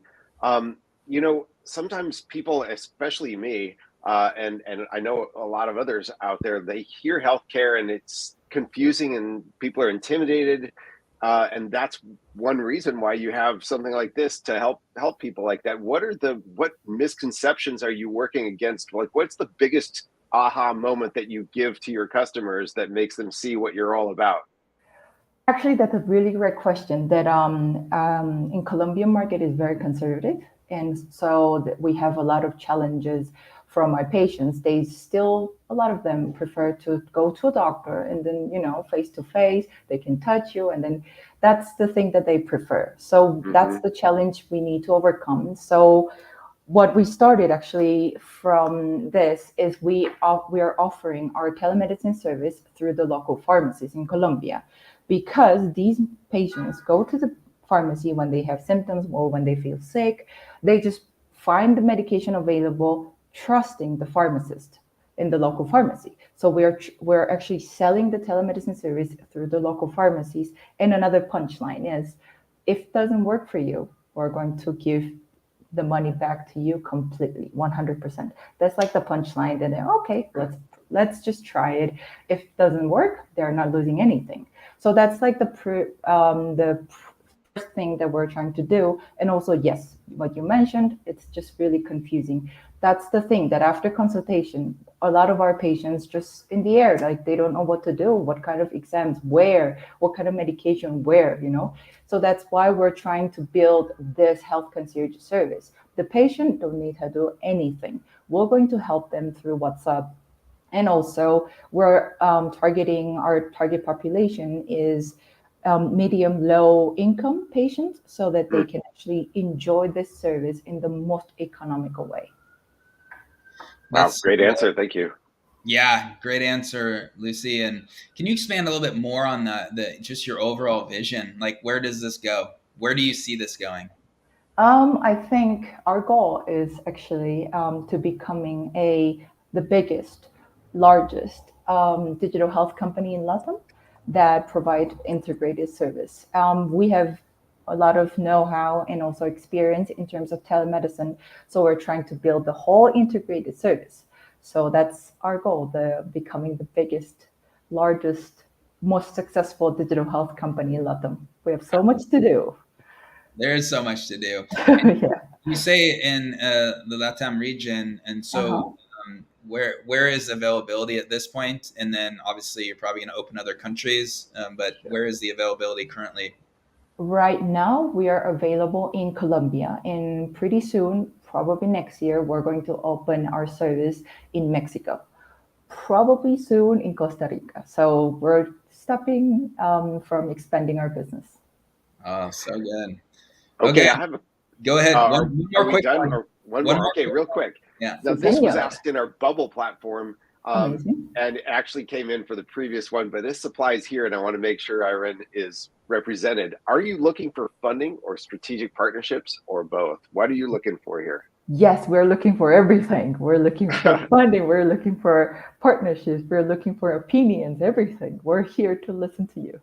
Sometimes people, especially me, and I know a lot of others out there, they hear healthcare and it's confusing and people are intimidated, and that's one reason why you have something like this to help people like that. What misconceptions are you working against? Like, what's the biggest aha moment that you give to your customers that makes them see what you're all about? Actually, that's a really great question. That in Colombian market is very conservative, and so we have a lot of challenges from our patients. They still, a lot of them prefer to go to a doctor and then face to face. They can touch you, and then that's the thing that they prefer. So that's the challenge we need to overcome. So what we started actually from this is we are offering our telemedicine service through the local pharmacies in Colombia, because these patients go to the pharmacy when they have symptoms or when they feel sick. They just find the medication available, trusting the pharmacist in the local pharmacy. So we're actually selling the telemedicine service through the local pharmacies. And another punchline is, if it doesn't work for you, we're going to give the money back to you completely, 100%. That's like the punchline. That okay, let's just try it. If it doesn't work, they're not losing anything. So that's like the first thing that we're trying to do. And also, yes, what you mentioned, it's just really confusing. That's the thing, that after consultation, a lot of our patients just in the air, like they don't know what to do, what kind of exams, where, what kind of medication, where, So that's why we're trying to build this health concierge service. The patient don't need to do anything. We're going to help them through WhatsApp. And also, we're targeting, our target population is medium low income patients, so that they can actually enjoy this service in the most economical way. Wow, great answer. Thank you. Yeah, great answer, Lucy. And can you expand a little bit more on just your overall vision? Like, where does this go? Where do you see this going? I think our goal is actually to becoming the biggest, largest digital health company in Latin that provide integrated service. We have a lot of know-how and also experience in terms of telemedicine, so we're trying to build the whole integrated service. So that's our goal, becoming the biggest, largest, most successful digital health company in Latin. We have so much to do. There is so much to do. Yeah. You say in the LATAM region, and so where is availability at this point? And then obviously you're probably going to open other countries, but where is the availability currently? Right now, we are available in Colombia, and pretty soon, probably next year, we're going to open our service in Mexico. Probably soon in Costa Rica. So we're stopping from expanding our business. Oh, so good. Okay, I have a. Go ahead. One more quick done? one. Or one more. Okay, real quick. Yeah. Now, this was asked in our bubble platform, and it actually came in for the previous one, but this applies here, and I want to make sure Iren is represented. Are you looking for funding or strategic partnerships, or both? What are you looking for here? Yes, we're looking for everything. We're looking for funding. We're looking for partnerships. We're looking for opinions, everything. We're here to listen to you.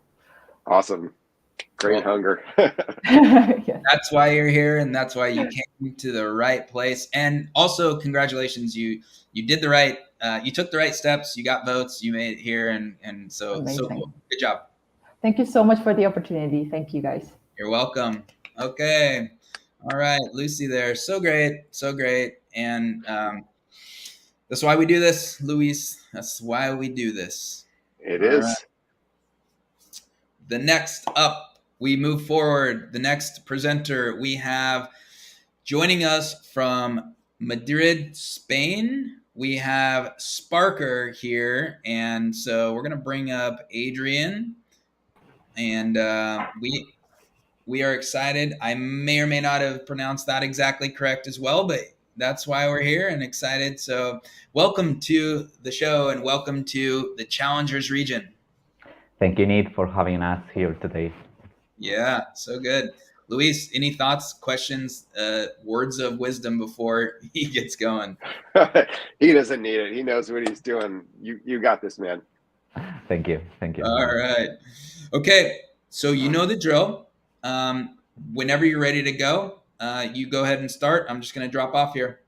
Awesome. Great hunger. Yes. That's why you're here, and that's why you came to the right place. And also, congratulations, you did the right, you took the right steps, you got votes, you made it here, and so cool. Good job. Thank you so much for the opportunity. Thank you, guys. You're welcome. Okay. All right, Lucy there. So great. And that's why we do this, Luis. That's why we do this. It is. Right. The next up, we move forward. The next presenter we have joining us from Madrid, Spain. We have Sparker here. And so we're going to bring up Adrián. And we are excited. I may or may not have pronounced that exactly correct as well, but that's why we're here and excited. So welcome to the show and welcome to the Challengers region. Thank you, Nate, for having us here today. Yeah, so good. Luis, any thoughts, questions, words of wisdom before he gets going? He doesn't need it. He knows what he's doing. You got this, man. Thank you. Thank you. All right. Okay. So you know the drill. Whenever you're ready to go, you go ahead and start. I'm just going to drop off here.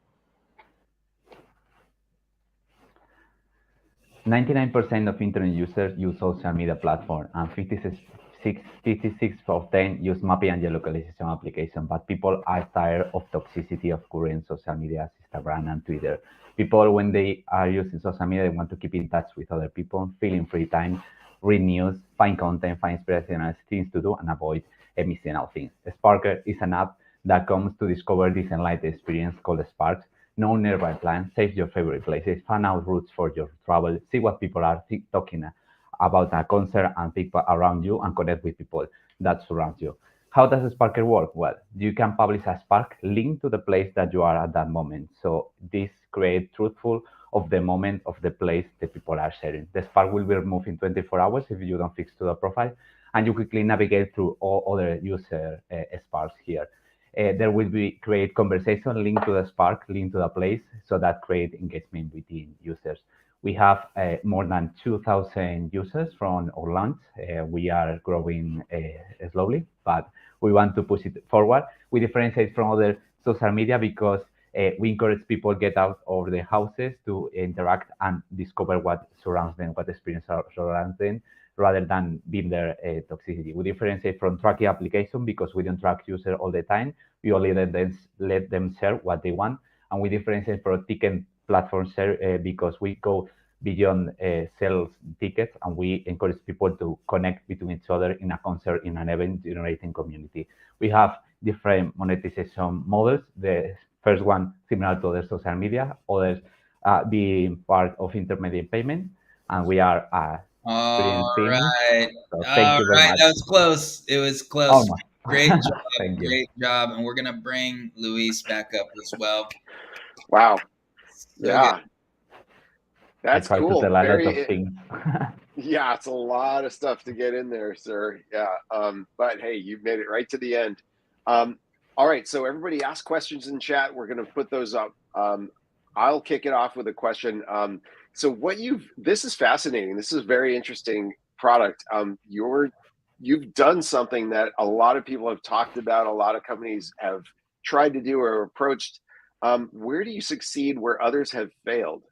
99% of internet users use social media platform, and 56 of them use mapping and geolocalization application. But people are tired of toxicity of current social media, Instagram and Twitter. People, when they are using social media, they want to keep in touch with other people, fill in free time, read news, find content, find inspirational things to do, and avoid missing out things. Sparker is an app that comes to discover this enlightened experience called Sparks. Know nearby plans, save your favorite places, find out routes for your travel, see what people are talking about a concert and people around you, and connect with people that surround you. How does Sparker work? Well, you can publish a Spark link to the place that you are at that moment. So this creates truthful of the moment of the place the people are sharing. The Spark will be removed in 24 hours if you don't fix to the profile, and you quickly navigate through all other user Sparks here. There will be create conversation linked to the Spark, linked to the place, so that create engagement between users. We have more than 2,000 users from our launch. We are growing slowly, but we want to push it forward. We differentiate from other social media because we encourage people get out of their houses to interact and discover what surrounds them, what experience surrounds them, rather than being their toxicity. We differentiate from tracking application because we don't track users all the time. We only let them share what they want. And we differentiate from ticket platform share because we go beyond sales tickets, and we encourage people to connect between each other in a concert, in an event generating community. We have different monetization models. The first one similar to other social media, others being part of intermediate payment, and we are All right. So thank you very much. That was close. It was close. Almost. Great job. Thank you. Great job. And we're going to bring Luis back up as well. Wow. So yeah. good. That's I cool. To tell a lot of things. Yeah, it's a lot of stuff to get in there, sir. Yeah. But hey, you've made it right to the end. All right. So everybody ask questions in chat. We're going to put those up. I'll kick it off with a question. So this is fascinating. This is a very interesting product. You've done something that a lot of people have talked about, a lot of companies have tried to do or approached. Where do you succeed where others have failed?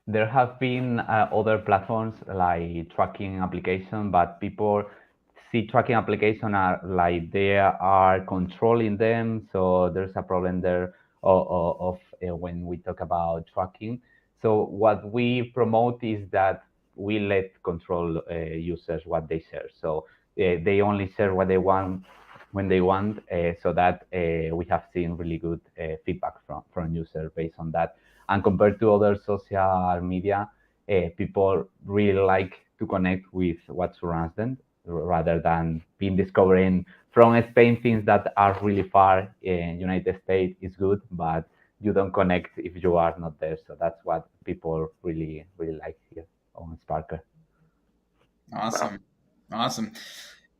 There have been other platforms like tracking application, but people see tracking application are like they are controlling them. So there's a problem there of when we talk about tracking. So what we promote is that we let control users what they share. So they only share what they want when they want, so that we have seen really good feedback from users based on that. And compared to other social media, people really like to connect with what surrounds them rather than being discovering from Spain things that are really far. In United States is good, but you don't connect if you are not there. So that's what people really like here on Sparker. Awesome. Awesome.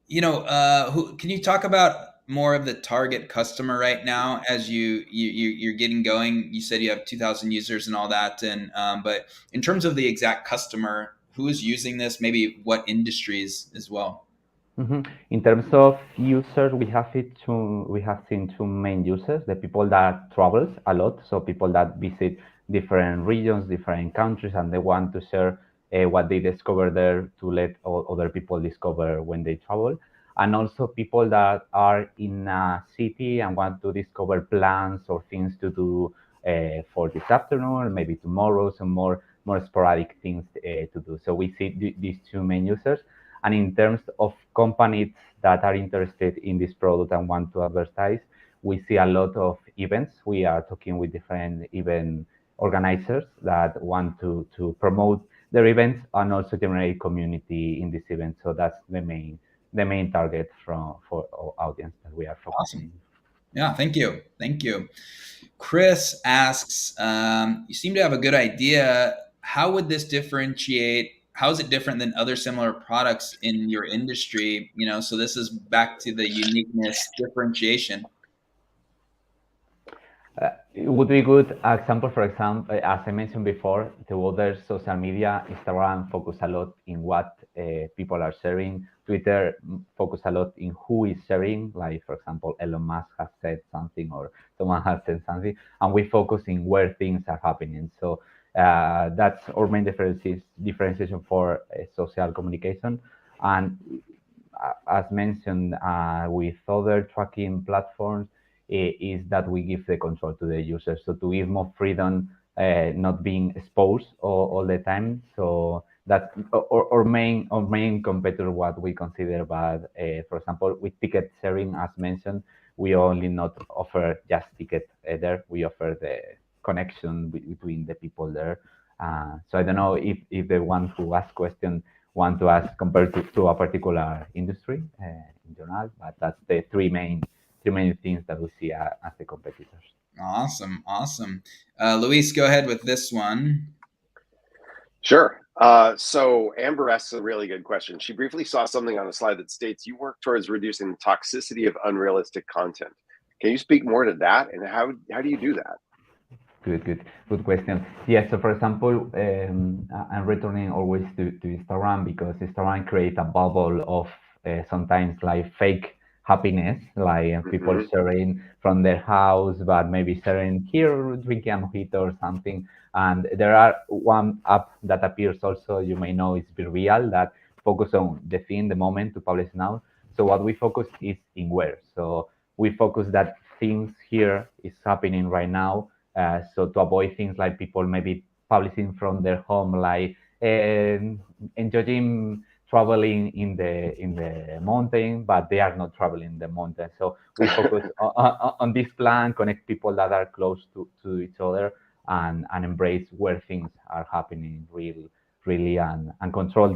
Can you talk about more of the target customer right now as you're getting going? You said you have 2,000 users and all that, and but in terms of the exact customer, who is using this? Maybe what industries as well? Mm-hmm. In terms of users, we have seen two main users: the people that travels a lot, so people that visit different regions, different countries, and they want to share what they discover there to let other people discover when they travel. And also people that are in a city and want to discover plans or things to do for this afternoon, maybe tomorrow, some more sporadic things to do. So we see these two main users. And in terms of companies that are interested in this product and want to advertise, we see a lot of events. We are talking with different event organizers that want to promote their events and also generate community in this event. So that's the main target for our audience that we are focusing. Awesome. Yeah, thank you. Chris asks, you seem to have a good idea. How would this differentiate how is it different than other similar products in your industry? You know, so this is back to the uniqueness differentiation. It would be good example, for example, as I mentioned before, the other social media, Instagram focus a lot in what people are sharing. Twitter focus a lot in who is sharing. Like, for example, Elon Musk has said something or someone has said something, and we focus in where things are happening. So that's our main differentiation for social communication. And as mentioned, with other tracking platforms, is that we give the control to the user. So to give more freedom, not being exposed all the time. So that's our main competitor, what we consider. But for example, with ticket sharing, as mentioned, we only not offer just ticket there. We offer the connection between the people there. So I don't know if the one who asked question want to ask compared to a particular industry in general, but that's the three main things that we see as the competitors. Awesome. Luis, go ahead with this one. Sure. So Amber asks a really good question. She briefly saw something on a slide that states you work towards reducing the toxicity of unrealistic content. Can you speak more to that, and how do you do that? Good question. Yeah, so for example, I'm returning always to Instagram, because Instagram creates a bubble of sometimes like fake happiness, like people sharing from their house, but maybe sharing here drinking a mojito or something. And there are one app that appears also, you may know, it's Be Real, that focus on the thing, the moment to publish now. So what we focus is in where. So we focus that things here is happening right now. So to avoid things like people maybe publishing from their home, like enjoying traveling in the mountain, but they are not traveling the mountain. So we focus on this plan, connect people that are close to each other, and embrace where things are happening really, and control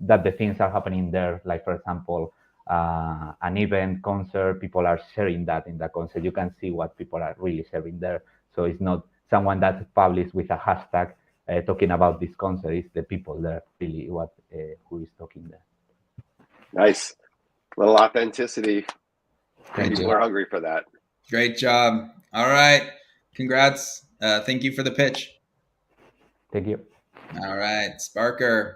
that the things are happening there. Like, for example, an event, concert, people are sharing that in the concert. You can see what people are really sharing there. So it's not someone that's published with a hashtag talking about this concert. It's the people there, really, who is talking there. Nice. A little authenticity. Great People are hungry for that. Great job. All right. Congrats. Thank you for the pitch. Thank you. All right, Sparker.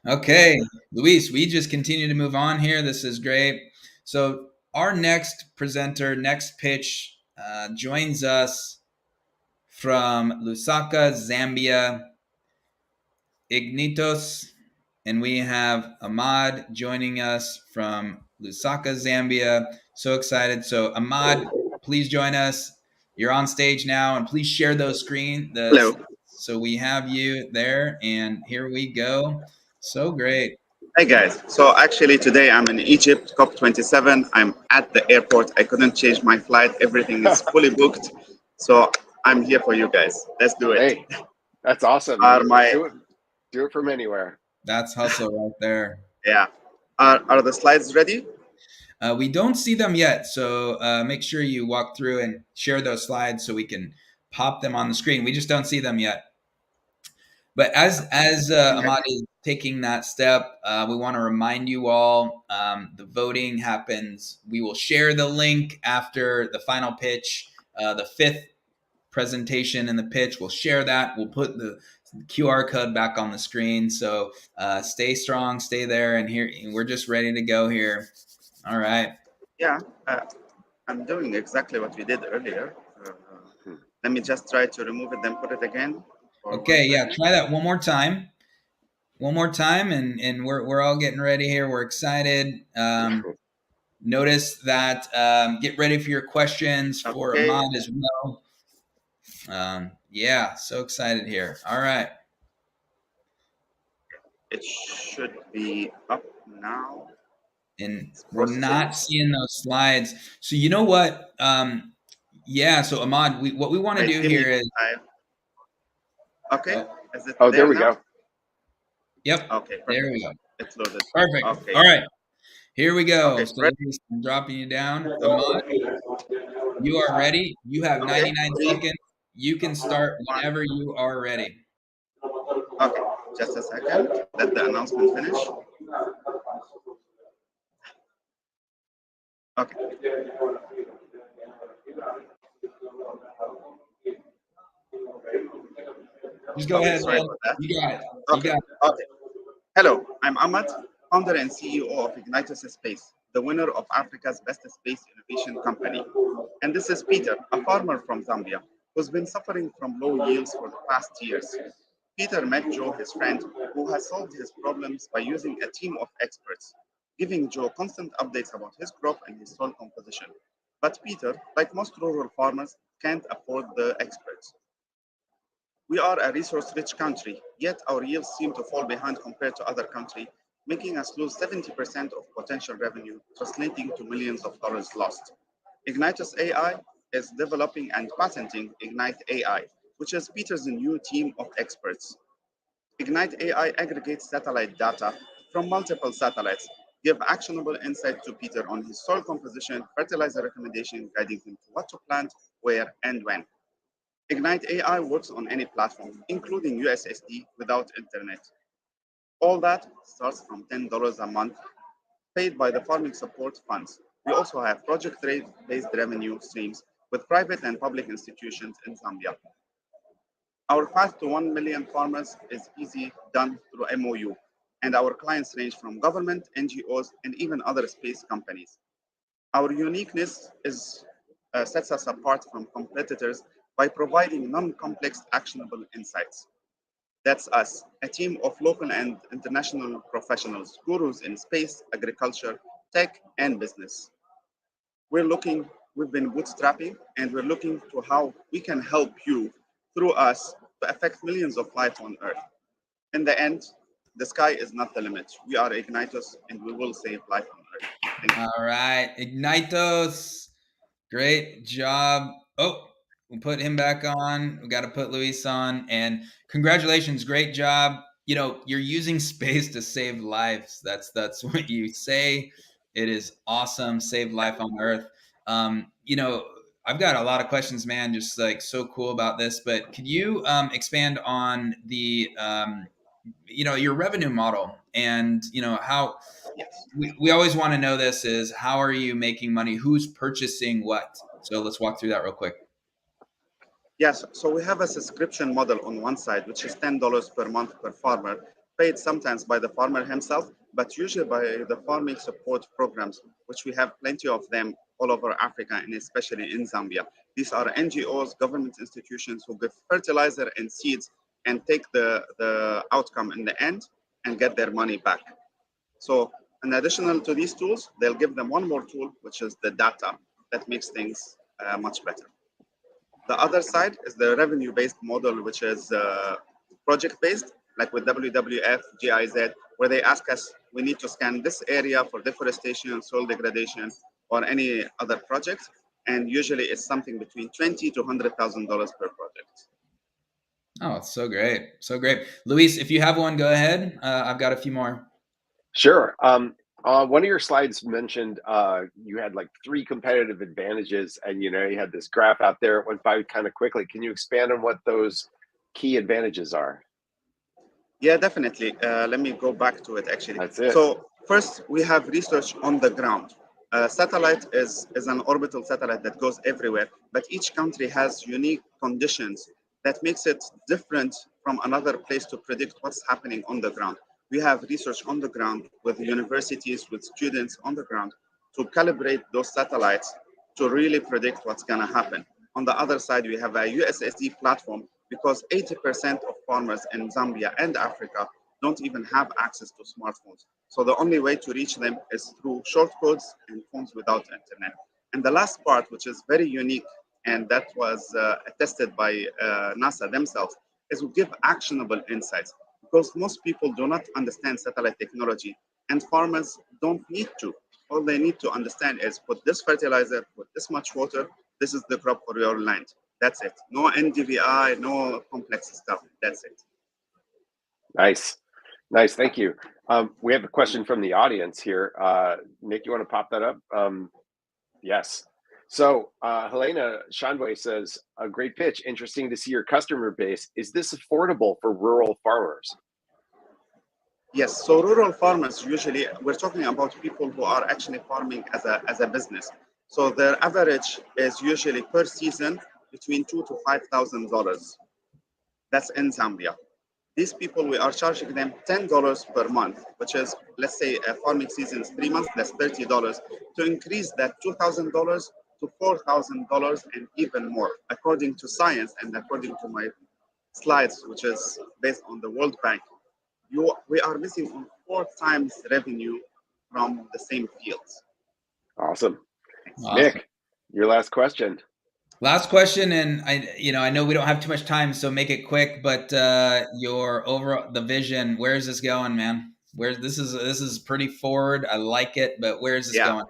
Okay, Luis, we just continue to move on here. This is great. So our next presenter, next pitch, joins us from Lusaka, Zambia, Ignitos, and we have Ahmad joining us from Lusaka, Zambia. So excited. So Ahmad, please join us. You're on stage now, and please share those screen. Hello. So we have you there, and here we go. So great. Hi guys. So actually today I'm in Egypt, COP27. I'm at the airport. I couldn't change my flight. Everything is fully booked. So I'm here for you guys. Let's do it. Hey, that's awesome. Do it from anywhere. That's hustle right there. Yeah. Are the slides ready? We don't see them yet. So make sure you walk through and share those slides so we can pop them on the screen. We just don't see them yet. But as Ahmad is taking that step, we want to remind you all, the voting happens. We will share the link after the final pitch, the fifth presentation in the pitch. We'll share that. We'll put the QR code back on the screen. So stay strong, stay there, and here we're just ready to go here. All right. Yeah, I'm doing exactly what we did earlier. Let me just try to remove it, then put it again. Okay, yeah, try that one more time. And we're all getting ready here. We're excited. Notice that, get ready for your questions for Ahmad as well. Yeah, so excited here. All right. It should be up now. And we're not seeing those slides. So you know what? Yeah, so Ahmad, what we want to do here is... Okay. There we go. Yep. Okay. Perfect. There we go. It's loaded. Perfect. Okay. All right. Here we go. Okay, so I'm dropping you down. Ahmad, you are ready. You have 99 seconds. You can start whenever you are ready. Okay. Just a second. Let the announcement finish. Okay. Just go ahead, Sorry man. about that. You got it. Okay. You got it. Okay. Hello, I'm Ahmad, founder and CEO of Ignitos Space, the winner of Africa's Best Space Innovation Company. And this is Peter, a farmer from Zambia, who's been suffering from low yields for the past years. Peter met Joe, his friend, who has solved his problems by using a team of experts, giving Joe constant updates about his crop and his soil composition. But Peter, like most rural farmers, can't afford the experts. We are a resource-rich country, yet our yields seem to fall behind compared to other countries, making us lose 70% of potential revenue, translating to millions of dollars lost. Ignitos AI is developing and patenting Ignite AI, which is Peter's new team of experts. Ignite AI aggregates satellite data from multiple satellites, give actionable insight to Peter on his soil composition, fertilizer recommendation, guiding him to what to plant, where, and when. Ignite AI works on any platform, including USSD without internet. All that starts from $10 a month, paid by the farming support funds. We also have project-based revenue streams with private and public institutions in Zambia. Our path to 1 million farmers is easy done through MOU, and our clients range from government, NGOs, and even other space companies. Our uniqueness sets us apart from competitors by providing non-complex, actionable insights. That's us, a team of local and international professionals, gurus in space, agriculture, tech, and business. We've been bootstrapping, and we're looking to how we can help you through us to affect millions of lives on Earth. In the end, the sky is not the limit. We are Ignitos, and we will save life on Earth. Thank you. All right, Ignitos. Great job. Oh, we'll put him back on. We got to put Luis on. And congratulations, great job. You know, you're using space to save lives. That's what you say. It is awesome. Save life on Earth. You know, I've got a lot of questions, man. Just like so cool about this. But could you expand on the you know, your revenue model and you know how we always want to know this is how are you making money? Who's purchasing what? So let's walk through that real quick. Yes, so we have a subscription model on one side, which is $10 per month per farmer, paid sometimes by the farmer himself, but usually by the farming support programs, which we have plenty of them all over Africa and especially in Zambia. These are NGOs, government institutions who give fertilizer and seeds and take the outcome in the end and get their money back. So in addition to these tools, they'll give them one more tool, which is the data that makes things much better. The other side is the revenue-based model, which is project-based, like with WWF, GIZ, where they ask us, we need to scan this area for deforestation, soil degradation, or any other project. And usually it's something between $20,000 to $100,000 per project. Oh, it's so great. So great. Luis, if you have one, go ahead. I've got a few more. Sure. One of your slides mentioned you had like 3 competitive advantages, and you had this graph out there. It went by kind of quickly. Can you expand on what those key advantages are? Yeah, definitely. Let me go back to it actually. That's it. So first, we have research on the ground. Satellite is an orbital satellite that goes everywhere, but each country has unique conditions that makes it different from another place to predict what's happening on the ground. We have research on the ground with universities, with students on the ground to calibrate those satellites to really predict what's going to happen. On the other side, we have a USSD platform because 80% of farmers in Zambia and Africa don't even have access to smartphones. So the only way to reach them is through short codes and phones without internet. And the last part, which is very unique, and that was attested by NASA themselves, is we give actionable insights because most people do not understand satellite technology and farmers don't need to. All they need to understand is put this fertilizer, put this much water, this is the crop for your land. That's it. No NDVI, no complex stuff. That's it. Nice. Nice. Thank you. We have a question from the audience here. Nick, you want to pop that up? Yes. So Helena Shanway says, a great pitch. Interesting to see your customer base. Is this affordable for rural farmers? Yes, so rural farmers usually, we're talking about people who are actually farming as a business. So their average is usually per season between $2,000 to $5,000. That's in Zambia. These people, we are charging them $10 per month, which is, let's say, a farming season is 3 months, that's $30, to increase that $2,000 to $4,000 and even more, according to science and according to my slides, which is based on the World Bank. We are missing on 4 times revenue from the same fields. Awesome. Awesome. Nick, your last question. Last question, and I know we don't have too much time, so make it quick. But your overall the vision, where is this going, man? This is pretty forward. I like it, but where is this going?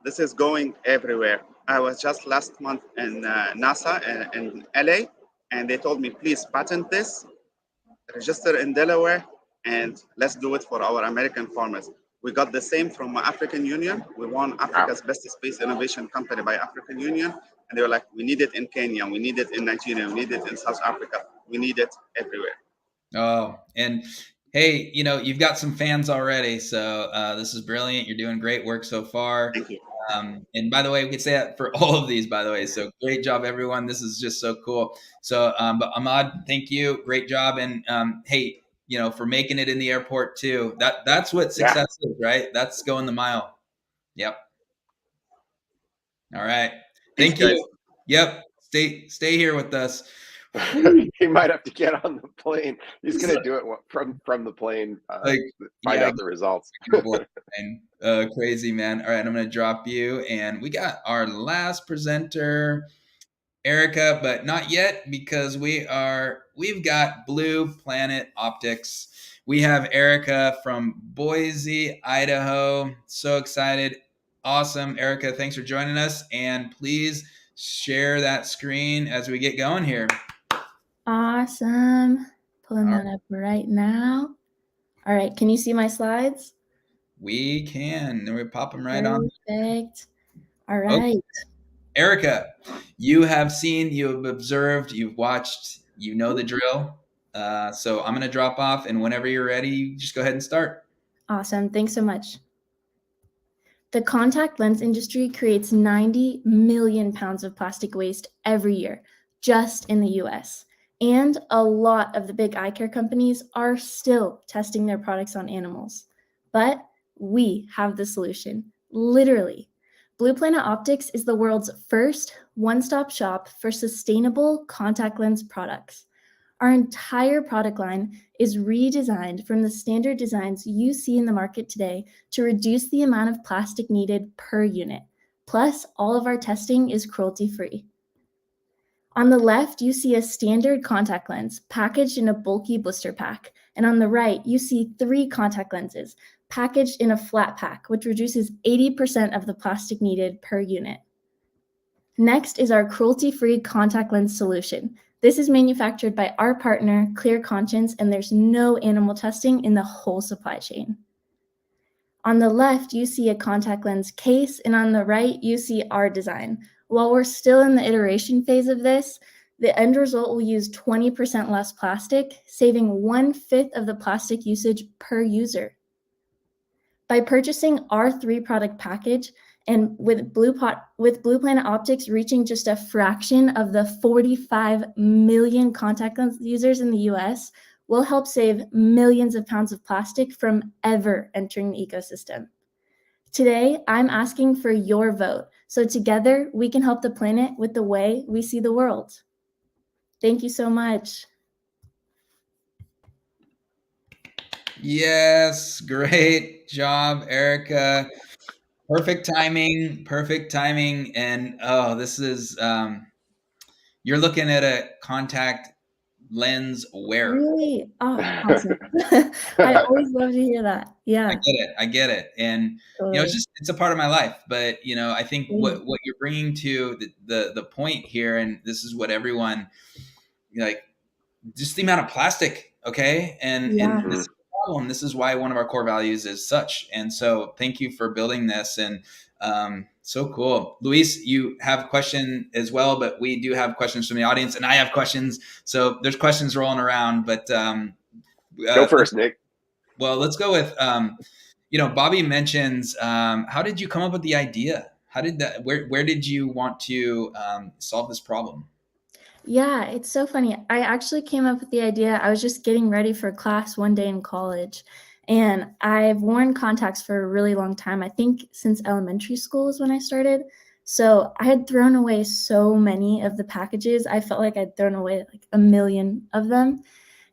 This is going everywhere. I was just last month in NASA in LA, and they told me, please patent this, register in Delaware, and let's do it for our American farmers. We got the same from African Union. We won Africa's Best Space Innovation Company by African Union. And they were like, we need it in Kenya, we need it in Nigeria, we need it in South Africa, we need it everywhere. Oh, and hey, you've got some fans already. So this is brilliant. You're doing great work so far. Thank you. And by the way, we could say that for all of these, by the way. So great job, everyone. This is just so cool. So, but Ahmad, thank you. Great job. And hey, for making it in the airport too. That's what success is, right? That's going the mile. Yep. All right. Thank you. Guys. Yep. Stay here with us. He might have to get on the plane. He's going to do it from the plane. Find out the results. Crazy, man. All right, I'm going to drop you, and we got our last presenter, Erica, but not yet because we've got Blue Planet Optics. We have Erica from Boise, Idaho. So excited. Awesome. Erica, thanks for joining us. And please share that screen as we get going here. Awesome. Pulling that up right now. All right. Can you see my slides? We can. And we pop them right on. Perfect. All right. Okay. Erica, you have seen, you have observed, you've watched, you know the drill. So I'm going to drop off, and whenever you're ready, just go ahead and start. Awesome. Thanks so much. The contact lens industry creates 90 million pounds of plastic waste every year, just in the US. And a lot of the big eye care companies are still testing their products on animals. But we have the solution, literally. Blue Planet Optics is the world's first one-stop shop for sustainable contact lens products. Our entire product line is redesigned from the standard designs you see in the market today to reduce the amount of plastic needed per unit. Plus, all of our testing is cruelty-free. On the left, you see a standard contact lens packaged in a bulky blister pack. And on the right, you see 3 contact lenses packaged in a flat pack, which reduces 80% of the plastic needed per unit. Next is our cruelty-free contact lens solution. This is manufactured by our partner, Clear Conscience, and there's no animal testing in the whole supply chain. On the left, you see a contact lens case, and on the right, you see our design. While we're still in the iteration phase of this, the end result will use 20% less plastic, saving 1/5 of the plastic usage per user. By purchasing our 3-product package, and with Blue Planet Optics reaching just a fraction of the 45 million contact lens users in the US, we'll help save millions of pounds of plastic from ever entering the ecosystem. Today, I'm asking for your vote, so together we can help the planet with the way we see the world. Thank you so much. Yes, great job, Erica. Perfect timing. And this is, you're looking at a contact lens wearer. Really? Oh, awesome. I always love to hear that. Yeah. I get it. And, totally. It's a part of my life, but, I think what you're bringing to the point here, and this is what everyone, just the amount of plastic. Okay. And this is the problem. This is why one of our core values is such. And so thank you for building this. And, so cool. Luis, you have a question as well, but we do have questions from the audience, and I have questions. So there's questions rolling around, but go first, Nick. Well, let's go with, Bobby mentions, how did you come up with the idea? How did that, where did you want to solve this problem? Yeah, it's so funny. I actually came up with the idea. I was just getting ready for class one day in college, and I've worn contacts for a really long time. I think since elementary school is when I started. So I had thrown away so many of the packages. I felt like I'd thrown away like a million of them.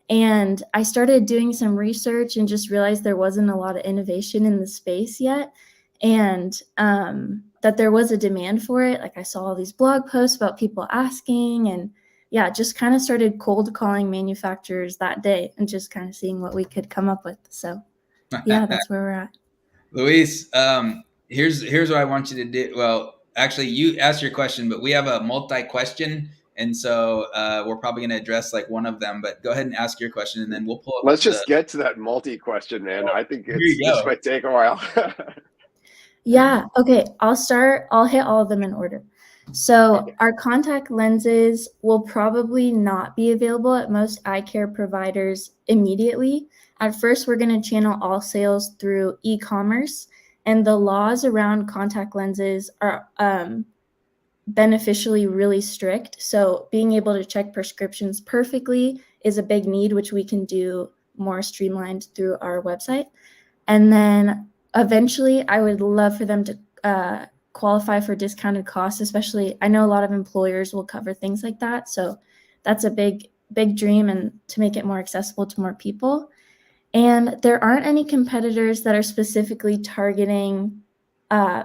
And I started doing some research and just realized there wasn't a lot of innovation in the space yet. And that there was a demand for it. Like I saw all these blog posts about people asking, and yeah, just kind of started cold calling manufacturers that day and just kind of seeing what we could come up with. So yeah, that's where we're at. Luis, here's what I want you to do. Well, actually, you asked your question, but we have a multi-question, and so we're probably going to address like one of them. But go ahead and ask your question, and then we'll pull up. Let's just get to that multi-question, man. I think this might take a while. Yeah. Okay. I'll hit all of them in order. So our contact lenses will probably not be available at most eye care providers immediately. At first, we're going to channel all sales through e-commerce, and the laws around contact lenses are beneficially really strict. So being able to check prescriptions perfectly is a big need, which we can do more streamlined through our website. And then eventually, I would love for them to qualify for discounted costs, especially I know a lot of employers will cover things like that. So that's a big dream, and to make it more accessible to more people. And there aren't any competitors that are specifically targeting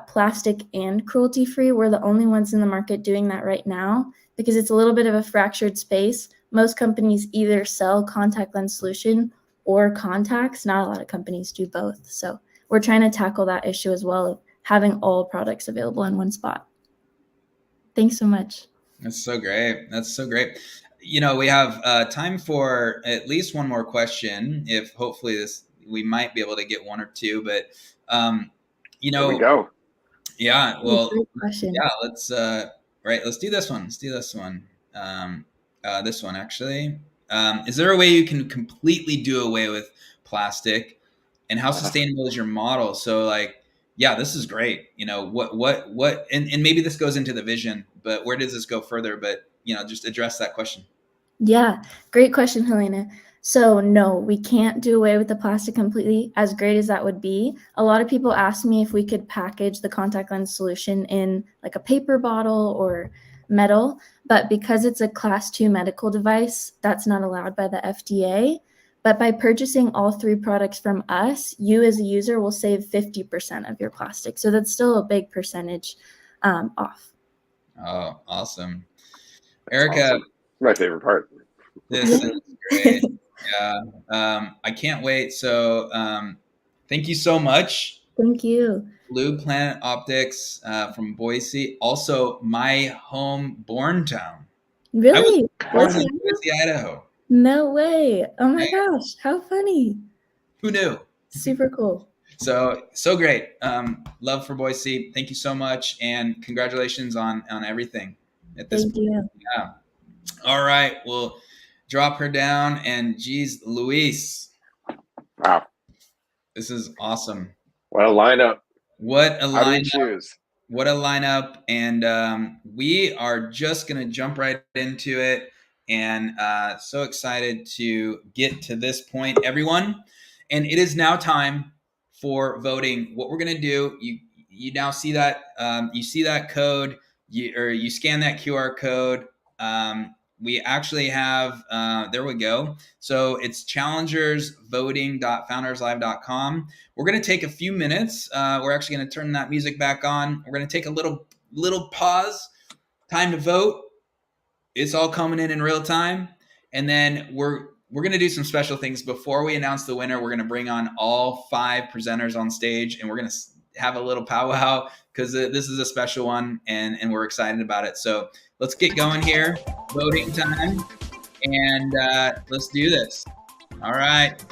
plastic and cruelty-free. We're the only ones in the market doing that right now because it's a little bit of a fractured space. Most companies either sell contact lens solution or contacts. Not a lot of companies do both. So we're trying to tackle that issue as well of having all products available in one spot. Thanks so much. That's so great. That's so great. We have time for at least one more question. If hopefully we might be able to get one or two, but Here we go. Yeah. Well, Great question. yeah. Let's do this one. Let's do this one. This one actually. Is there a way you can completely do away with plastic, and how sustainable is your model? So this is great. What, and maybe this goes into the vision, but where does this go further? But, just address that question. Yeah, great question, Helena. So no, we can't do away with the plastic completely, as great as that would be. A lot of people ask me if we could package the contact lens solution in like a paper bottle or metal, but because it's a class 2 medical device, that's not allowed by the FDA. But by purchasing all 3 products from us, you as a user will save 50% of your plastic. So that's still a big percentage off. Oh, awesome. Erica. Awesome. My favorite part. This is great. Yeah. I can't wait. So thank you so much. Thank you. Blue Planet Optics from Boise. Also my home born town. Really? I was born in Boise, Idaho. No way. Oh my gosh. How funny. Who knew? Super cool. So great. Love for Boise. Thank you so much. And congratulations on everything at this point. You. Yeah. All right. We'll drop her down. And geez, Luis. Wow. This is awesome. What a lineup. What a How do you lineup. choose? What a lineup. And we are just going to jump right into it. And so excited to get to this point, everyone. And it is now time for voting. What we're going to do, you now see that, you see that code, you scan that QR code. We actually have, there we go. So it's challengersvoting.founderslive.com. We're going to take a few minutes. We're actually going to turn that music back on. We're going to take a little pause, time to vote. It's all coming in real time. And then we're going to do some special things. Before we announce the winner, we're going to bring on all 5 presenters on stage, and we're going to have a little powwow because this is a special one, and we're excited about it. So let's get going here. Voting time. And let's do this. All right.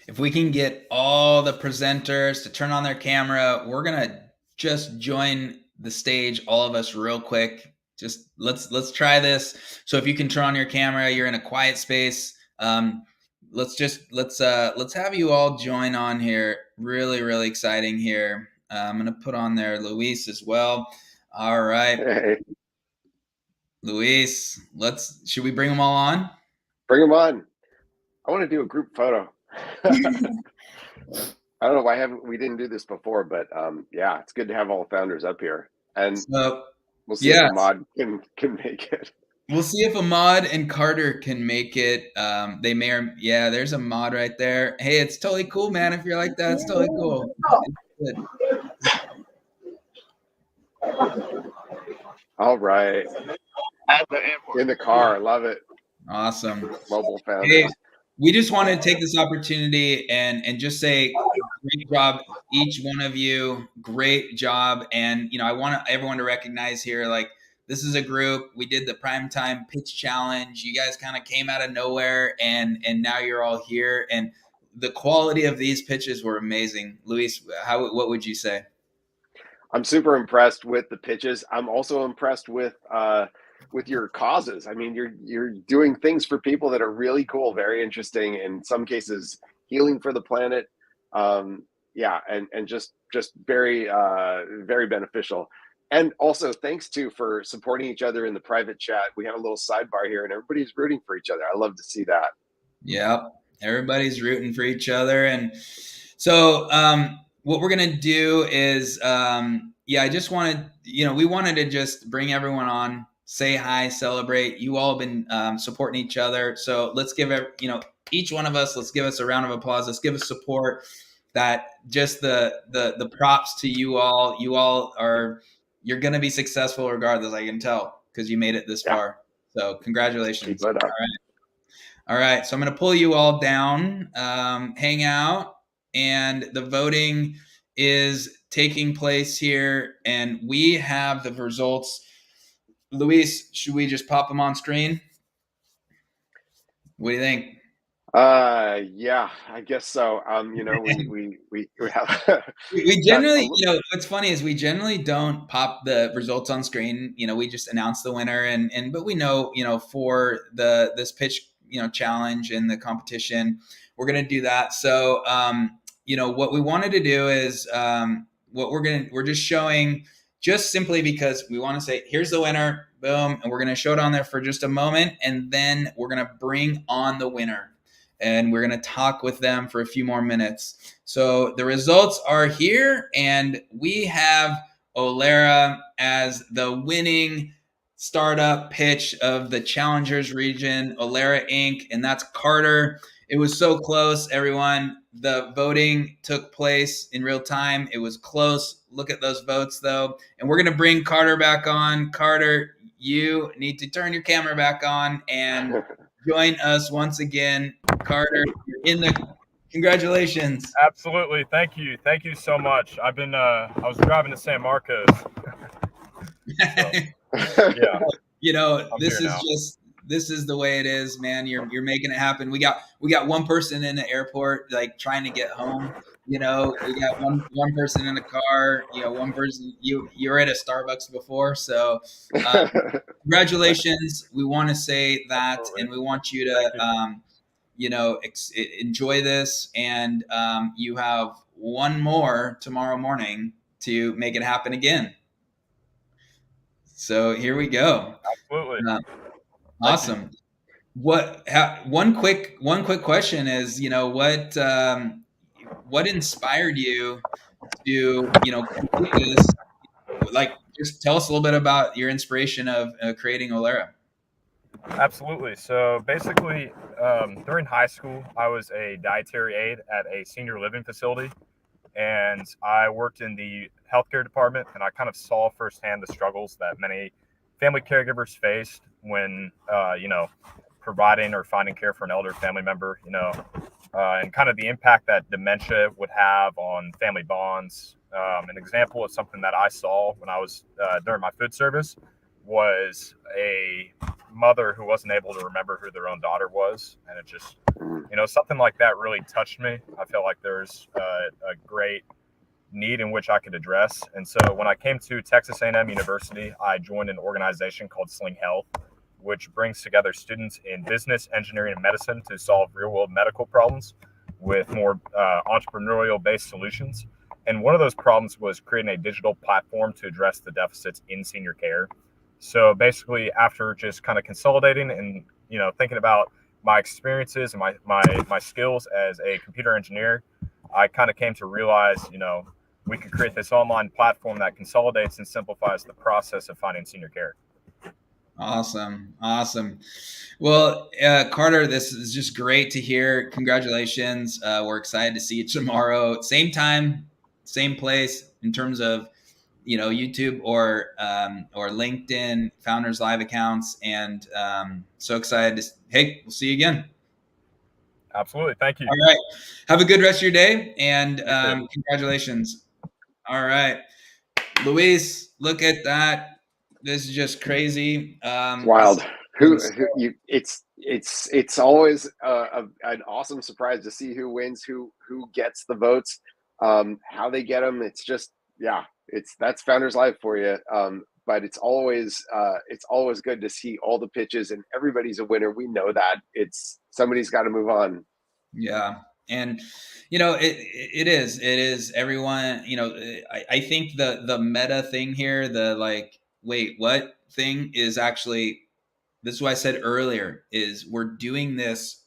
If we can get all the presenters to turn on their camera, we're gonna just join the stage, all of us, real quick. Just let's try this. So if you can turn on your camera, you're in a quiet space. Let's have you all join on here. Really exciting here. I'm gonna put on there Luis as well. All right, Hey, Luis. Should we bring them all on? bring them on. I want to do a group photo. I don't know why we didn't do this before, but yeah, it's good to have all the founders up here, and So, we'll see if Ahmad can make it. We'll see if Ahmad and Carter can make it. They may or there's Ahmad right there. Hey, it's totally cool, man. If you're like that, it's totally cool. It's good. All right. At the airport. In the car. I love it. Awesome. Mobile founders. Hey, we just wanted to take this opportunity and just say great job, each one of you. Great job. And, I want everyone to recognize here, like, this is a group. We did the primetime pitch challenge. You guys kind of came out of nowhere, and now you're all here. And the quality of these pitches were amazing. Luis, what would you say? I'm super impressed with the pitches. I'm also impressed with your causes. I mean, you're doing things for people that are really cool, very interesting. In some cases, healing for the planet. Yeah, and just very very beneficial. And also, thanks for supporting each other in the private chat. We have a little sidebar here, and everybody's rooting for each other. I love to see that. Yep, everybody's rooting for each other. And so what we're going to do is, I just wanted, we wanted to just bring everyone on, say hi, celebrate. You all have been supporting each other. So let's give, each one of us, let's give us a round of applause. Let's give us support. That just the props to you all. You all you're going to be successful regardless, I can tell, because you made it this far. So congratulations. Keep it up. All right. So I'm going to pull you all down, hang out, and the voting is taking place here. And we have the results. Luis, should we just pop them on screen? What do you think? Yeah, I guess so. We have we generally, what's funny is we generally don't pop the results on screen. We just announce the winner, but we know, for this pitch, challenge and the competition, we're going to do that. So, what we wanted to do is, we're just showing, just simply because we want to say, here's the winner, boom. And we're going to show it on there for just a moment. And then we're going to bring on the winner. And we're going to talk with them for a few more minutes. So the results are here, and we have Olera as the winning startup pitch of the Challengers region, Olera Inc., and that's Carter. It was so close, everyone. The voting took place in real time. It was close. Look at those votes, though. And we're going to bring Carter back on. Carter, you need to turn your camera back on and join us once again. Carter, you're in the congratulations. Absolutely. Thank you so much. I've been I was driving to San Marcos. So, yeah. This is the way it is, man. You're making it happen. We got one person in the airport, like, trying to get home. We got one person in the car. One person. You were at a Starbucks before, so congratulations. We want to say that, and we want you to enjoy this, and you have one more tomorrow morning to make it happen again. So here we go. Absolutely. Awesome. One quick question is, what inspired you to, complete this? Like, just tell us a little bit about your inspiration of creating Olera. Absolutely. So basically, during high school, I was a dietary aide at a senior living facility, and I worked in the healthcare department, and I kind of saw firsthand the struggles that many family caregivers faced when, providing or finding care for an elder family member, and kind of the impact that dementia would have on family bonds. An example of something that I saw when I was during my food service was a mother who wasn't able to remember who their own daughter was. And it just, something like that really touched me. I felt like there's a great need in which I could address. And so when I came to Texas A&M University, I joined an organization called Sling Health, which brings together students in business, engineering, and medicine to solve real-world medical problems with more entrepreneurial-based solutions. And one of those problems was creating a digital platform to address the deficits in senior care. So basically, after just kind of consolidating and thinking about my experiences and my skills as a computer engineer, I kind of came to realize, we could create this online platform that consolidates and simplifies the process of finding senior care. Awesome. Well, Carter, this is just great to hear. Congratulations. We're excited to see you tomorrow. Same time, same place in terms of, YouTube or LinkedIn Founders Live accounts. And so excited hey, we'll see you again. Absolutely. Thank you. All right. Have a good rest of your day. And congratulations. All right. Luis, look at that. This is just crazy. Wild. It's always an awesome surprise to see who wins, who gets the votes, how they get them. It's just, that's Founders Live for you. But it's always good to see all the pitches and everybody's a winner. We know that somebody's got to move on. Yeah. And, it is everyone, I think the meta thing here, the like, wait, what thing is actually, this is what I said earlier, is we're doing this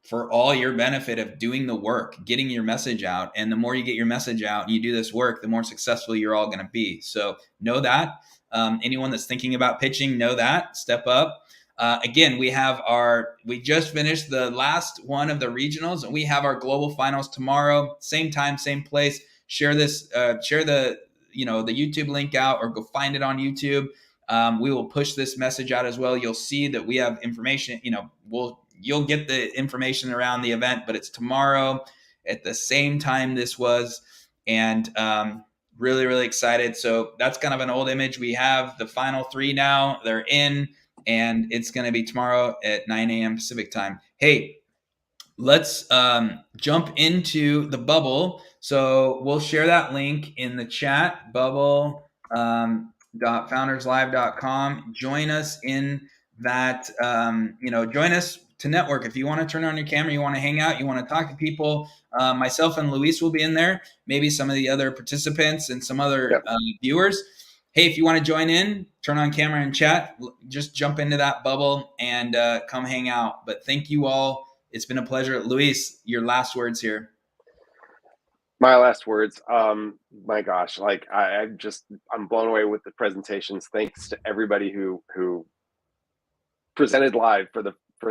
for all your benefit of doing the work, getting your message out. And the more you get your message out and you do this work, the more successful you're all going to be. So know that. Anyone that's thinking about pitching, know that. Step up. Again, we just finished the last one of the regionals, and we have our global finals tomorrow. Same time, same place. Share this, share the YouTube link out, or go find it on YouTube. We will push this message out as well. You'll see that we have information, you'll get the information around the event, but it's tomorrow at the same time this was. And, really, really excited. So that's kind of an old image. We have the final 3 now. They're in. And it's going to be tomorrow at 9 a.m. Pacific time. Hey, let's jump into the bubble. So we'll share that link in the chat, bubble.founderslive.com. Join us in that, join us to network. If you want to turn on your camera, you want to hang out, you want to talk to people, myself and Luis will be in there, maybe some of the other participants and some other viewers. Hey, if you want to join in, turn on camera and chat, just jump into that bubble and come hang out. But thank you all. It's been a pleasure. Luis, your last words here. My last words. My gosh, I'm blown away with the presentations. Thanks to everybody who presented live for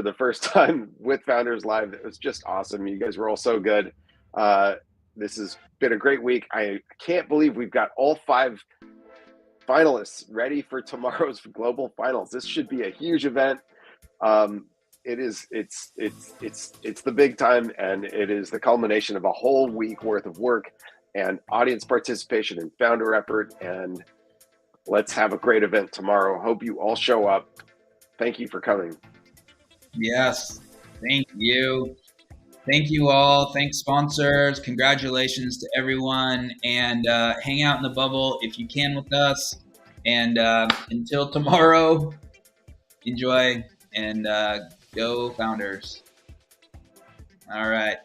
the first time with Founders Live. It was just awesome. You guys were all so good. This has been a great week. I can't believe we've got all 5 finalists ready for tomorrow's global finals. This should be a huge event. It's the big time, and it is the culmination of a whole week worth of work and audience participation and founder effort. And let's have a great event tomorrow. Hope you all show up. Thank you for coming. Yes, thank you. Thank you all. Thanks, sponsors. Congratulations to everyone. And hang out in the bubble if you can with us. And until tomorrow, enjoy and go Founders. All right.